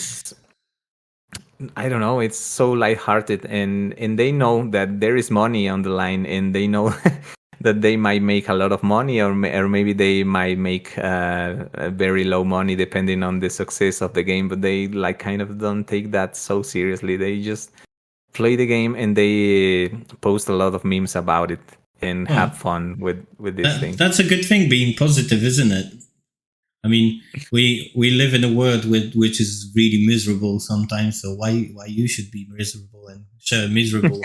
I don't know, it's so lighthearted, and they know that there is money on the line, and they know that they might make a lot of money, or maybe they might make a very low money depending on the success of the game. But they like kind of don't take that so seriously. They just play the game and they post a lot of memes about it and have fun with this thing. That's a good thing, being positive, isn't it? I mean, we live in a world which is really miserable sometimes. So why you should be miserable and share miserable,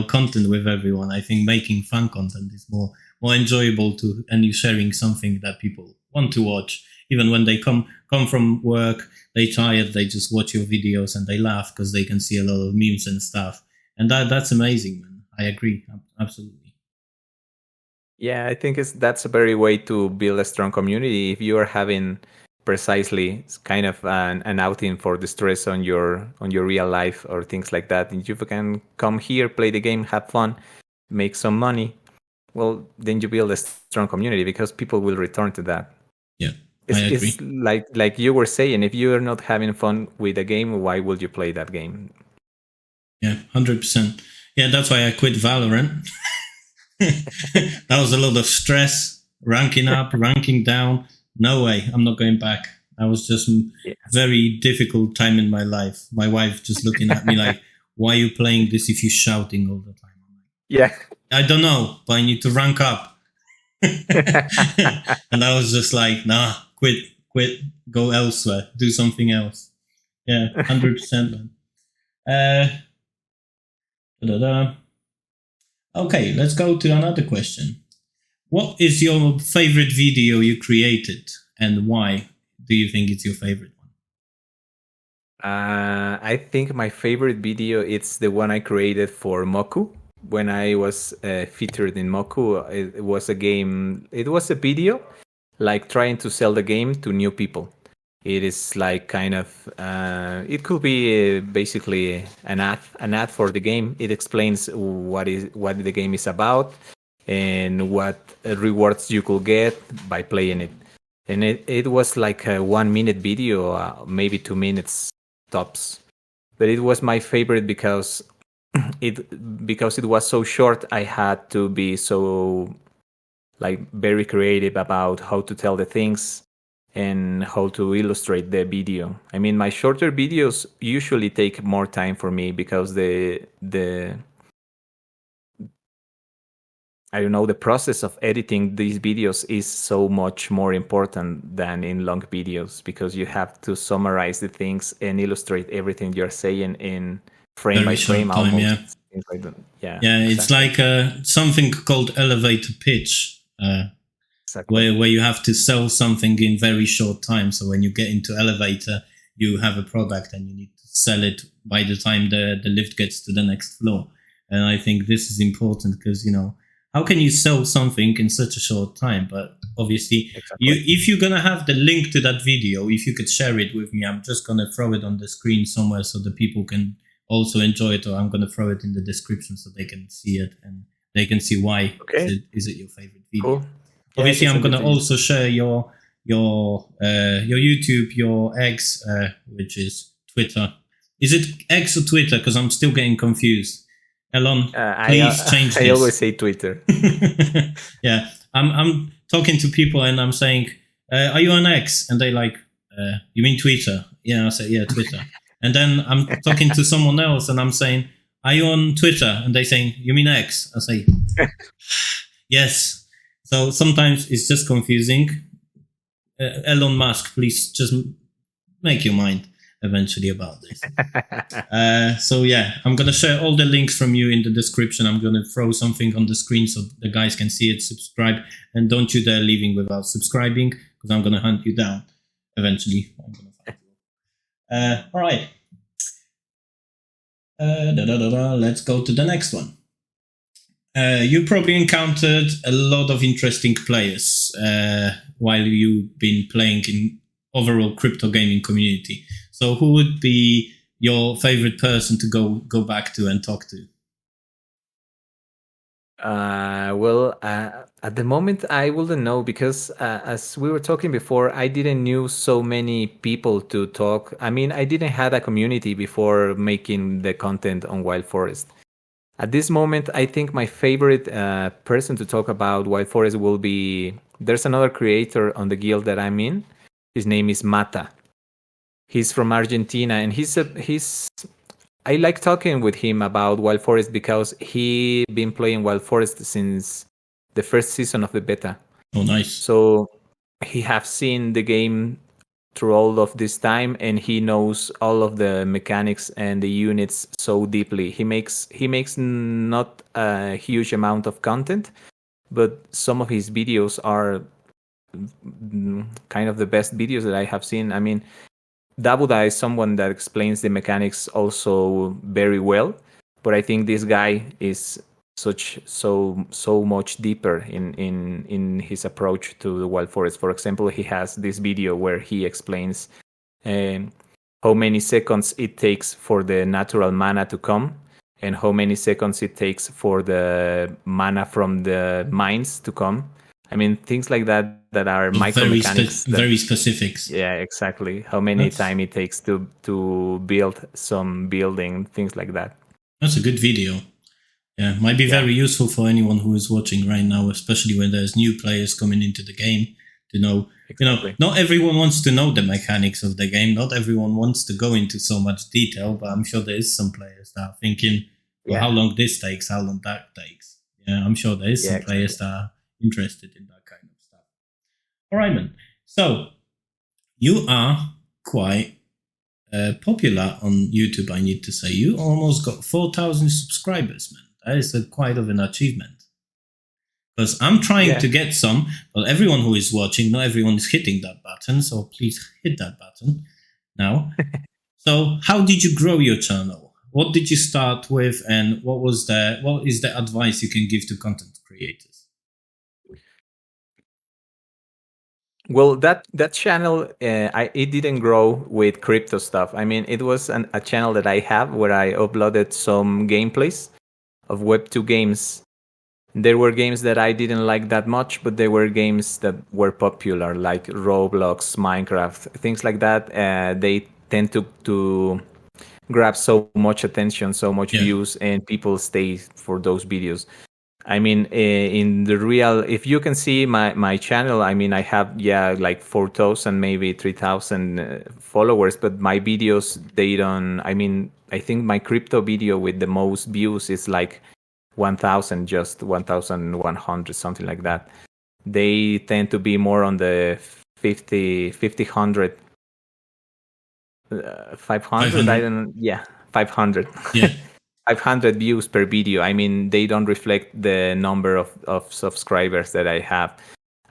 content with everyone? I think making fun content is more enjoyable and you sharing something that people want to watch. Even when they come from work, they tired, they just watch your videos and they laugh because they can see a lot of memes and stuff. And that's amazing, man. I agree, absolutely. Yeah, I think that's a very way to build a strong community. If you are having precisely kind of an outing for the stress on your real life or things like that, and you can come here, play the game, have fun, make some money, well, then you build a strong community because people will return to that. Yeah, I agree. It's like you were saying, if you are not having fun with a game, why would you play that game? Yeah, 100%. Yeah, that's why I quit Valorant. That was a lot of stress, ranking up, ranking down. No way, I'm not going back. That was just very difficult time in my life. My wife just looking at me like, why are you playing this if you're shouting all the time? Yeah. I don't know, but I need to rank up. And I was just like, nah, quit, go elsewhere, do something else. Yeah, 100%, man. Okay, let's go to another question. What is your favorite video you created, and why do you think it's your favorite one? I think my favorite video it's the one I created for Moku. When I was featured in Moku, it was a game. It was a video like trying to sell the game to new people. It is like kind of, it could be basically an ad for the game. It explains what the game is about and what rewards you could get by playing it. And it was like a 1 minute video, maybe 2 minutes tops. But it was my favorite because it was so short. I had to be so like very creative about how to tell the things and how to illustrate the video. I mean, my shorter videos usually take more time for me because the process of editing these videos is so much more important than in long videos because you have to summarize the things and illustrate everything you're saying in frame by frame almost. Yeah, like that. Yeah, exactly. It's like something called elevator pitch. Exactly. Where you have to sell something in very short time. So when you get into elevator, you have a product and you need to sell it by the time the lift gets to the next floor. And I think this is important because, how can you sell something in such a short time? But obviously, if you're going to have the link to that video, if you could share it with me, I'm just going to throw it on the screen somewhere so the people can also enjoy it, or I'm going to throw it in the description so they can see it and they can see why is it your favorite video. Cool. Obviously, I'm going to also share your YouTube, your X, which is Twitter. Is it X or Twitter? Because I'm still getting confused. Elon, please change this. I always say Twitter. Yeah, I'm talking to people and I'm saying, "Are you on X?" And they like, "You mean Twitter?" Yeah, I say, "Yeah, Twitter." And then I'm talking to someone else and I'm saying, are you on Twitter? And they saying, you mean X? I say, yes. So sometimes it's just confusing. Elon Musk, please just make your mind eventually about this. So yeah, I'm going to share all the links from you in the description. I'm going to throw something on the screen so the guys can see it, subscribe, and don't you dare leaving without subscribing, because I'm going to hunt you down eventually. I'm going to find you. All right. Let's go to the next one. You probably encountered a lot of interesting players while you've been playing in overall crypto gaming community. So who would be your favorite person to go back to and talk to? At the moment, I wouldn't know because as we were talking before, I didn't knew so many people to talk. I mean, I didn't have a community before making the content on Wild Forest. At this moment, I think my favorite person to talk about Wild Forest will be, there's another creator on the guild that I'm in. His name is Mata. He's from Argentina, and I like talking with him about Wild Forest because he been playing Wild Forest since the first season of the beta. Oh, nice. So he have seen the game through all of this time, and he knows all of the mechanics and the units so deeply. He makes not a huge amount of content, but some of his videos are kind of the best videos that I have seen. I mean, Dabuda is someone that explains the mechanics also very well, but I think this guy is so much deeper in his approach to the Wild Forest. For example, he has this video where he explains how many seconds it takes for the natural mana to come and how many seconds it takes for the mana from the mines to come. I mean, things like that are micro mechanics. Very specifics. Yeah, exactly. How many time it takes to build some building, things like that. That's a good video. Yeah, might be very useful for anyone who is watching right now, especially when there's new players coming into the game to know. Exactly. Not everyone wants to know the mechanics of the game. Not everyone wants to go into so much detail, but I'm sure there is some players that are thinking, well, how long this takes, how long that takes. Yeah, I'm sure there is some players that are interested in that kind of stuff. All right, man. So you are quite popular on YouTube, I need to say. You almost got 4,000 subscribers, man. That is quite of an achievement. Because I'm trying to get some, but everyone who is watching, not everyone is hitting that button, so please hit that button now. So how did you grow your channel? What did you start with, and what is the advice you can give to content creators? Well, that channel, it didn't grow with crypto stuff. I mean, it was a channel that I have where I uploaded some gameplays of Web2 games. There were games that I didn't like that much, but there were games that were popular, like Roblox, Minecraft, things like that. They tend to grab so much attention, so much views, and people stay for those videos. I mean, in the real, if you can see my channel, I mean, I have, like 4,000, maybe 3,000 followers, but my videos, they don't, I mean, I think my crypto video with the most views is like 1,000, just 1,100, something like that. They tend to be more on the 50, 100, 500, I don't know, 500. Yeah. 500 views per video. I mean, they don't reflect the number of subscribers that I have.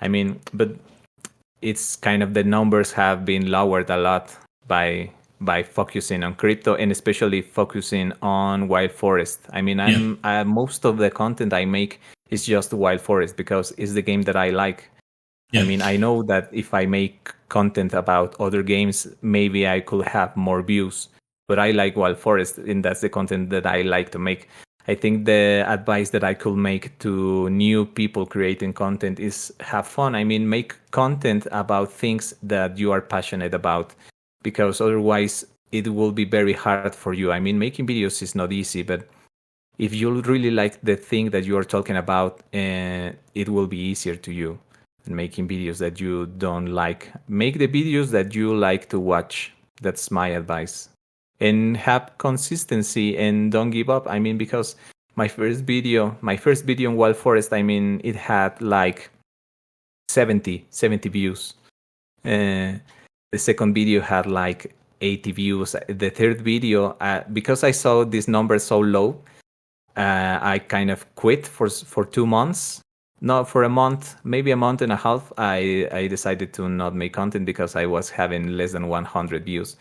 I mean, but it's kind of the numbers have been lowered a lot by focusing on crypto and especially focusing on Wild Forest. I mean, most of the content I make is just Wild Forest because it's the game that I like. I mean, I know that if I make content about other games, maybe I could have more views. But I like Wild Forest, and that's the content that I like to make. I think the advice that I could make to new people creating content is have fun. I mean, make content about things that you are passionate about, because otherwise it will be very hard for you. I mean, making videos is not easy, but if you really like the thing that you are talking about, it will be easier to you than making videos that you don't like. Make the videos that you like to watch. That's my advice. and have consistency and don't give up. I mean, because my first video in Wild Forest, I mean, it had like 70 views. The second video had like 80 views. The third video, because I saw this number so low, I kind of quit for 2 months. No, for a month, maybe a month and a half, I decided to not make content because I was having less than 100 views.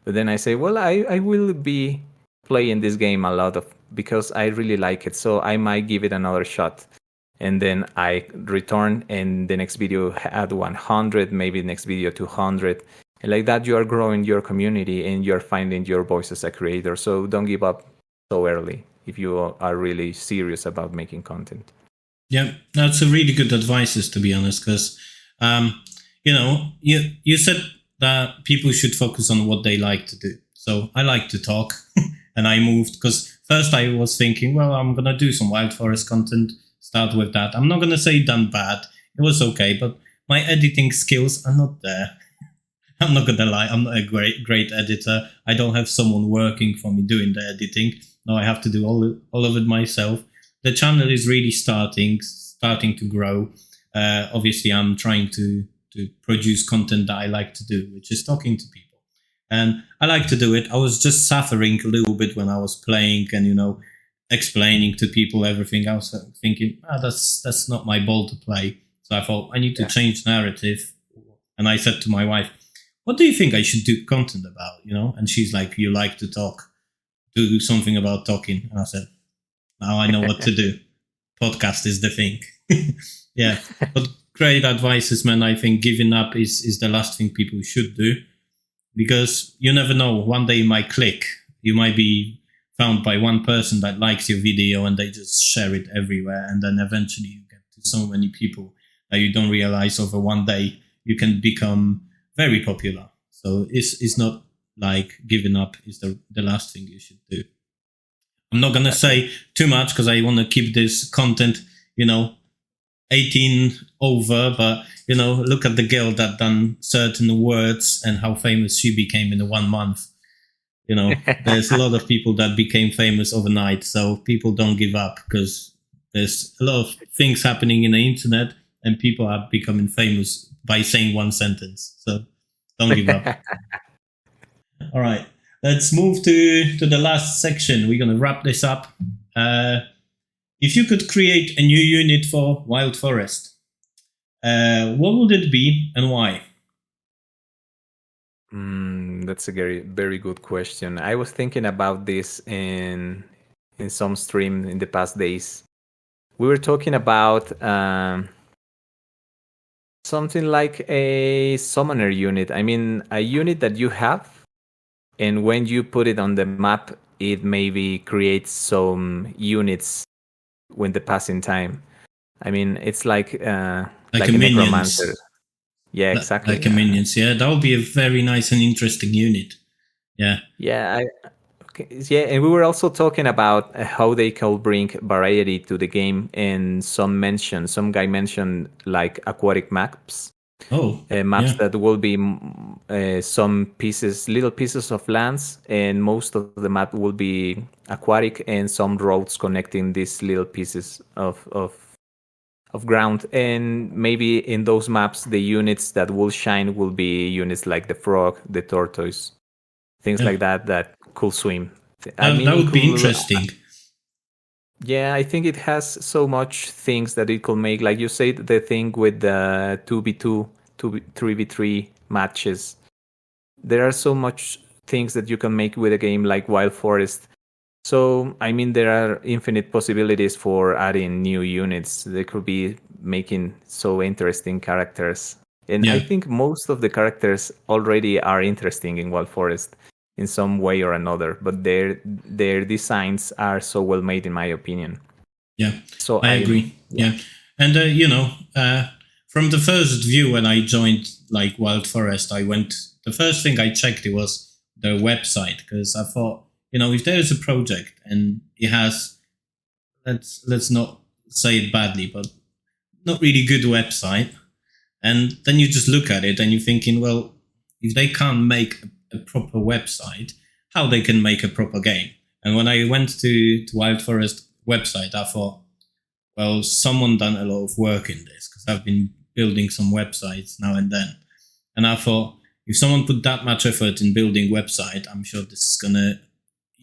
But then I say, well, I will be playing this game a lot because I really like it. So I might give it another shot. And then I return, and the next video had 100, maybe next video 200. And like that, you are growing your community and you're finding your voice as a creator. So don't give up so early if you are really serious about making content. Yeah, that's a really good advice, to be honest, because, you said that people should focus on what they like to do. So I like to talk, and I moved, because first I was thinking, well, I'm going to do some Wild Forest content, start with that. I'm not going to say done bad. It was okay, but my editing skills are not there. I'm not going to lie. I'm not a great editor. I don't have someone working for me doing the editing. No, I have to do all of it myself. The channel is really starting to grow. Obviously, I'm trying to produce content that I like to do, which is talking to people. And I like to do it. I was just suffering a little bit when I was playing and, explaining to people everything. I was thinking, that's not my ball to play. So I thought, I need to change narrative. And I said to my wife, what do you think I should do content about? And she's like, you like to talk. Do something about talking. And I said, now I know what to do. Podcast is the thing. Yeah. But great advices, man. I think giving up is the last thing people should do, because you never know. One day you might click. You might be found by one person that likes your video and they just share it everywhere. And then eventually you get to so many people that you don't realize over one day you can become very popular. So it's not like giving up is the last thing you should do. I'm not going to say too much because I want to keep this content, 18 over, but, look at the girl that done certain words and how famous she became in 1 month. There's a lot of people that became famous overnight, so people don't give up because there's a lot of things happening in the internet and people are becoming famous by saying one sentence. So don't give up. All right. Let's move to the last section. We're going to wrap this up. If you could create a new unit for Wild Forest, what would it be and why? That's a very, very good question. I was thinking about this in some stream in the past days. We were talking about something like a summoner unit. I mean, a unit that you have, and when you put it on the map, it maybe creates some units when the passing time. I mean, it's like a necromancer. Yeah, exactly. Like a minions. Yeah, that would be a very nice and interesting unit. Yeah. Yeah. And we were also talking about how they can bring variety to the game, and some guy mentioned like aquatic maps. Maps that will be some little pieces of lands, and most of the map will be aquatic, and some roads connecting these little pieces of ground. And maybe in those maps, the units that will shine will be units like the frog, the tortoise, things like that could swim. That would be interesting. Yeah, I think it has so much things that it could make. Like you said, the thing with the 2v2, 3v3 matches. There are so much things that you can make with a game like Wild Forest. So, I mean, there are infinite possibilities for adding new units. They could be making so interesting characters. And I think most of the characters already are interesting in Wild Forest in some way or another, but their designs are so well made, in my opinion. Yeah, so I agree. Yeah. And, from the first view when I joined like Wild Forest, the first thing I checked, it was their website, because I thought, if there is a project and it has, let's not say it badly, but not really good website, and then you just look at it and you're thinking, well, if they can't make a proper website, how they can make a proper game. And when I went to Wild Forest website, I thought, well, someone done a lot of work in this, because I've been building some websites now and then. And I thought, if someone put that much effort in building website, I'm sure this is gonna,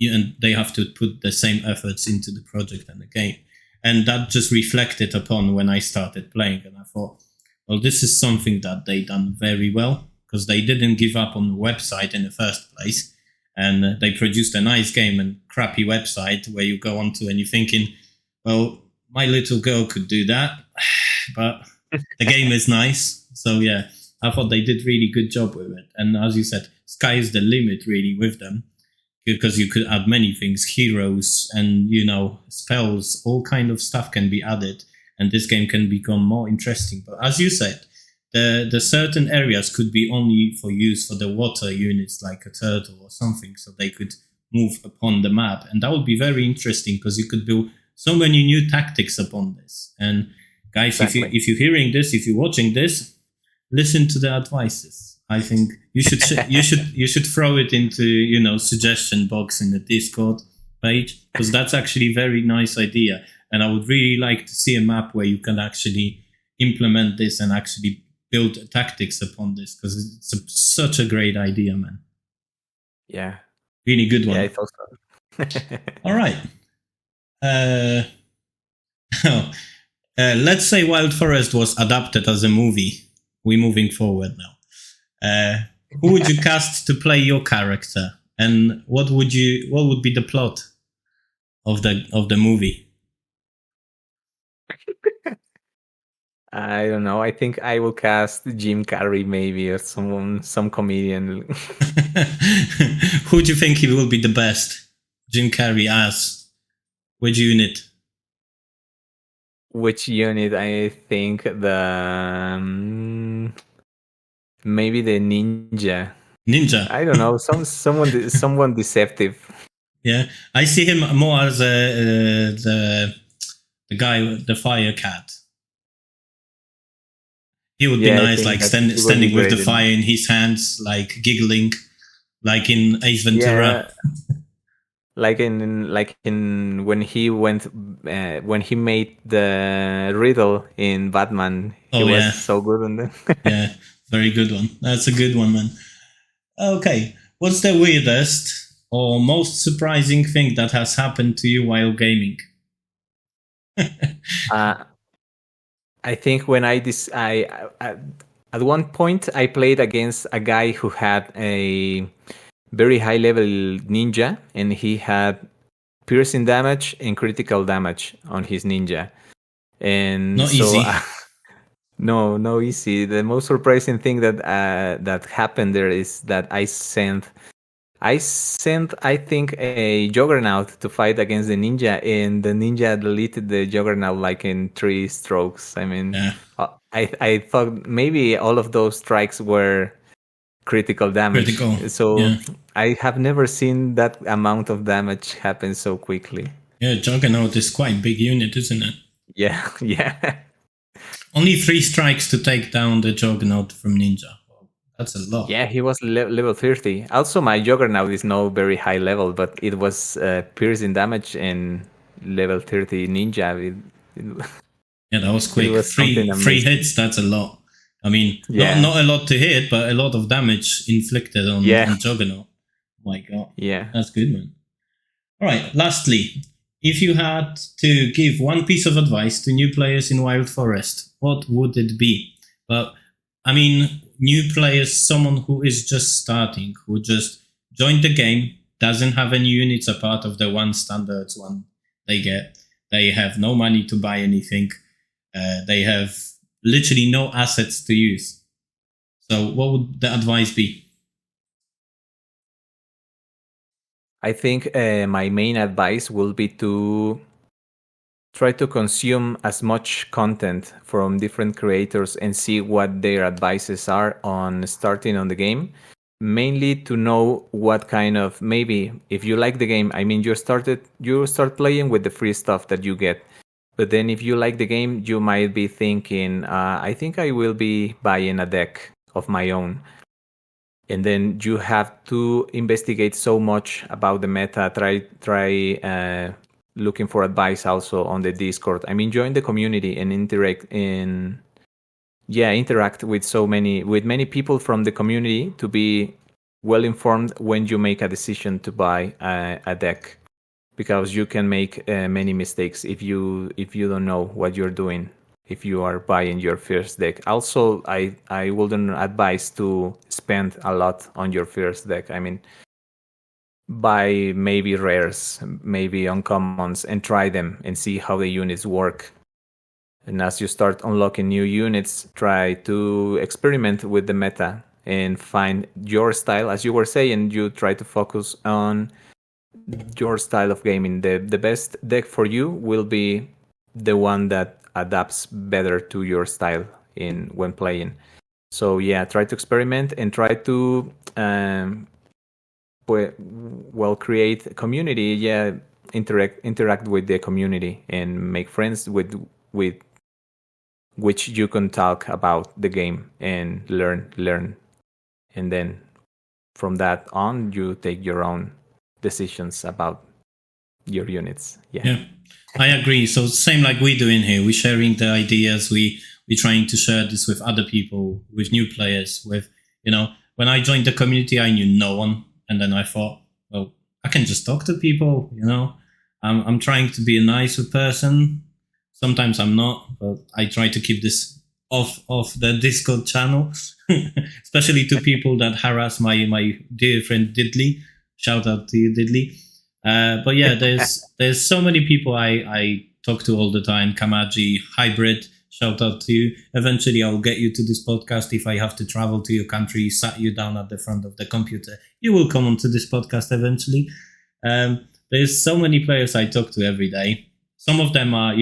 and they have to put the same efforts into the project and the game. And that just reflected upon when I started playing. And I thought, well, this is something that they done very well, because they didn't give up on the website in the first place. And they produced a nice game and crappy website where you go onto and you're thinking, well, my little girl could do that, but the game is nice. So yeah, I thought they did really good job with it. And as you said, sky is the limit really with them, because you could add many things, heroes and, spells, all kind of stuff can be added. And this game can become more interesting. But as you said, the certain areas could be only for use for the water units, like a turtle or something, so they could move upon the map. And that would be very interesting, because you could build so many new tactics upon this. And guys, Exactly. if you're hearing this, if you're watching this, listen to the advices. I think you should you should throw it into suggestion box in the Discord page, because that's actually a very nice idea. And I would really like to see a map where you can actually implement this and actually build tactics upon this, because it's such a great idea, man. Yeah. Really good one. Yeah, I thought so. All right. Let's say Wild Forest was adapted as a movie. We're moving forward now. Who would you cast to play your character, and what would be the plot of the movie? I don't know. I think I will cast Jim Carrey, maybe, or some comedian. Who do you think he will be the best? Jim Carrey as which unit? Which unit? I think maybe the ninja. Ninja. I don't know. Someone deceptive. Yeah, I see him more as the guy, the fire cat. He would be nice, like standing with the fire in his hands, like giggling, like in Ace Ventura. Yeah, like in when he made the riddle in Batman. He was so good on that. Yeah, very good one. That's a good one, man. Okay, what's the weirdest or most surprising thing that has happened to you while gaming? I think when at one point I played against a guy who had a very high level ninja, and he had piercing damage and critical damage on his ninja. And not easy. No easy. The most surprising thing that happened there is that I sent I think a Juggernaut to fight against the ninja, and the ninja deleted the Juggernaut like in 3 strokes. I mean, I thought maybe all of those strikes were critical damage. So I have never seen that amount of damage happen so quickly. Yeah, Juggernaut is quite a big unit, isn't it? Yeah, yeah. Only 3 strikes to take down the Juggernaut from Ninja. That's a lot. Yeah, he was level 30. Also, my Juggernaut is no very high level, but it was piercing damage and level 30 ninja. Yeah, that was quick. 3 hits, that's a lot. I mean, not a lot to hit, but a lot of damage inflicted on Juggernaut. Oh my god. Yeah. That's good, man. All right, lastly, if you had to give one piece of advice to new players in Wild Forest, what would it be? But, I mean, new players, someone who is just starting, who just joined the game, doesn't have any units apart of the one standards one they get. They have no money to buy anything. They have literally no assets to use. So what would the advice be? I think my main advice will be to try to consume as much content from different creators and see what their advices are on starting on the game. Mainly to know what kind of, maybe if you like the game, I mean, you start playing with the free stuff that you get. But then if you like the game, you might be thinking, I think I will be buying a deck of my own. and then you have to investigate so much about the meta. Try looking for advice also on the Discord. I mean, join the community and interact with many people from the community to be well informed when you make a decision to buy a deck, because you can make many mistakes if you don't know what you're doing if you are buying your first deck. Also, I wouldn't advise to spend a lot on your first deck. I mean, buy maybe rares, maybe uncommons, and try them and see how the units work. And as you start unlocking new units, try to experiment with the meta and find your style. As you were saying, you try to focus on your style of gaming. The best deck for you will be the one that adapts better to your style when playing. So yeah, try to experiment and try to create a community. Yeah, interact with the community and make friends with which you can talk about the game and learn, and then from that on you take your own decisions about your units. Yeah, I agree. So same like we do in here. We're sharing the ideas. We're trying to share this with other people, with new players. With when I joined the community, I knew no one, and then I thought, well, I can just talk to people. I'm trying to be a nicer person. Sometimes I'm not, but I try to keep this off the Discord channel, especially to people that harass my dear friend Diddley. Shout out to you, Diddley. But yeah, there's so many people I talk to all the time. Kamaji, Hybrid, shout out to you. Eventually, I'll get you to this podcast. If I have to travel to your country, sat you down at the front of the computer, you will come onto this podcast eventually. There's so many players I talk to every day. Some of them are,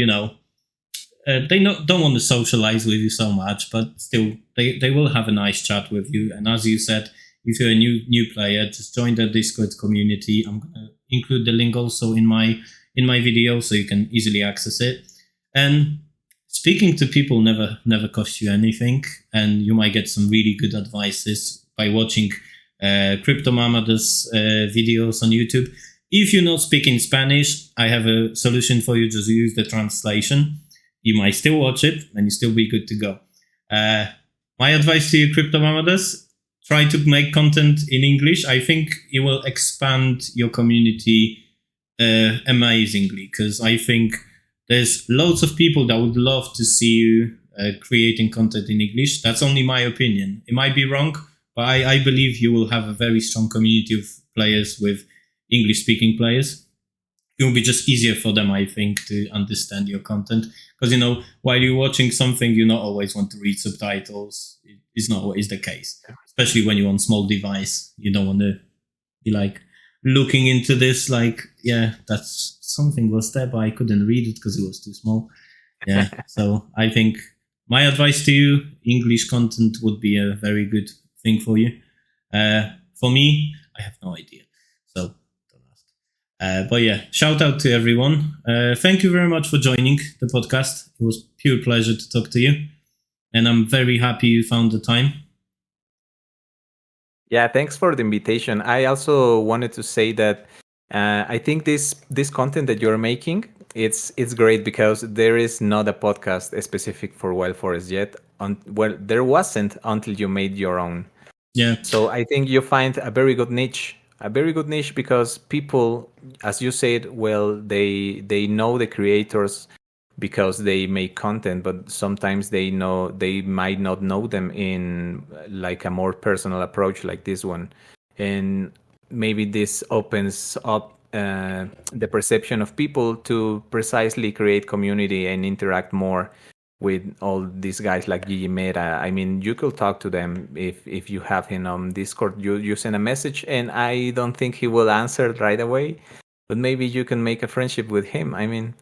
they don't want to socialize with you so much, but still, they will have a nice chat with you. And as you said, if you're a new player, just join the Discord community. I'm going to include the link also in my video so you can easily access it. And speaking to people never costs you anything, and you might get some really good advices by watching Criptomamadas videos on YouTube. If you're not speaking Spanish, I have a solution for you. Just use the translation. You might still watch it and you still be good to go. My advice to you, Criptomamadas, try to make content in English. I think it will expand your community amazingly, because I think there's loads of people that would love to see you creating content in English. That's only my opinion. It might be wrong, but I believe you will have a very strong community of players with English-speaking players. It will be just easier for them, I think, to understand your content. Because, while you're watching something, you not always want to read subtitles. It's not always the case. Especially when you're on small device. You don't want to be like looking into this like, yeah, that's something was there, but I couldn't read it because it was too small. Yeah. So I think my advice to you, English content would be a very good thing for you. For me, I have no idea. So but yeah, shout out to everyone. Thank you very much for joining the podcast. It was pure pleasure to talk to you. And I'm very happy you found the time. Yeah, thanks for the invitation. I also wanted to say that I think this content that you're making, it's great, because there is not a podcast specific for Wild Forest yet. Well, there wasn't until you made your own. Yeah. So I think you find a very good niche. Because people, as you said, well, they know the creators because they make content, but sometimes they might not know them in like a more personal approach like this one. And maybe this opens up the perception of people to precisely create community and interact more with all these guys like Gigi Mera. I mean, you could talk to them if you have him on Discord. You send a message, and I don't think he will answer right away, but maybe you can make a friendship with him. I mean,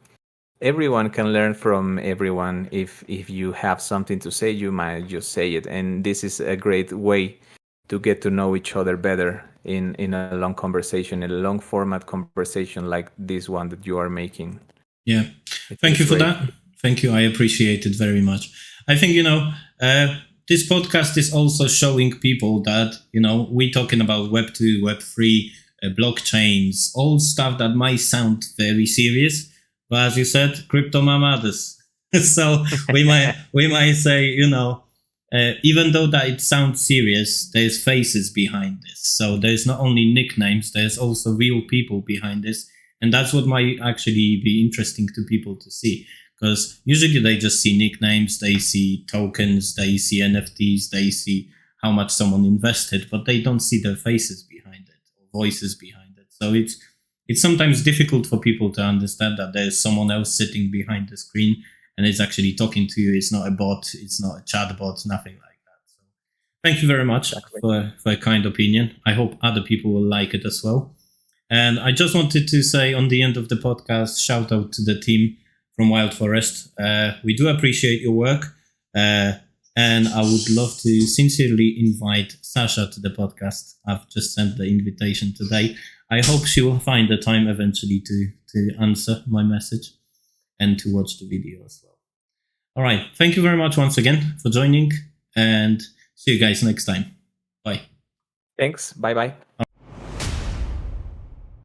everyone can learn from everyone. If you have something to say, you might just say it, and this is a great way to get to know each other better in a long conversation, in a long format conversation like this one that you are making. Yeah, thank you for that. Thank you. I appreciate it very much. I think, this podcast is also showing people that, we're talking about Web 2, Web 3, blockchains, all stuff that might sound very serious. But as you said, Criptomamadas. So we might say, even though that it sounds serious, there's faces behind this. So there's not only nicknames, there's also real people behind this. And that's what might actually be interesting to people to see. Because usually they just see nicknames, they see tokens, they see NFTs, they see how much someone invested, but they don't see their faces behind it or voices behind it. So it's sometimes difficult for people to understand that there's someone else sitting behind the screen and it's actually talking to you. It's not a bot, it's not a chat bot, nothing like that. So thank you very much for a kind opinion. I hope other people will like it as well. And I just wanted to say on the end of the podcast, shout out to the team from Wild Forest. We do appreciate your work. And I would love to sincerely invite Sasha to the podcast. I've just sent the invitation today. I hope she will find the time eventually to answer my message and to watch the video as well. All right. Thank you very much once again for joining, and see you guys next time. Bye. Thanks. Bye-bye.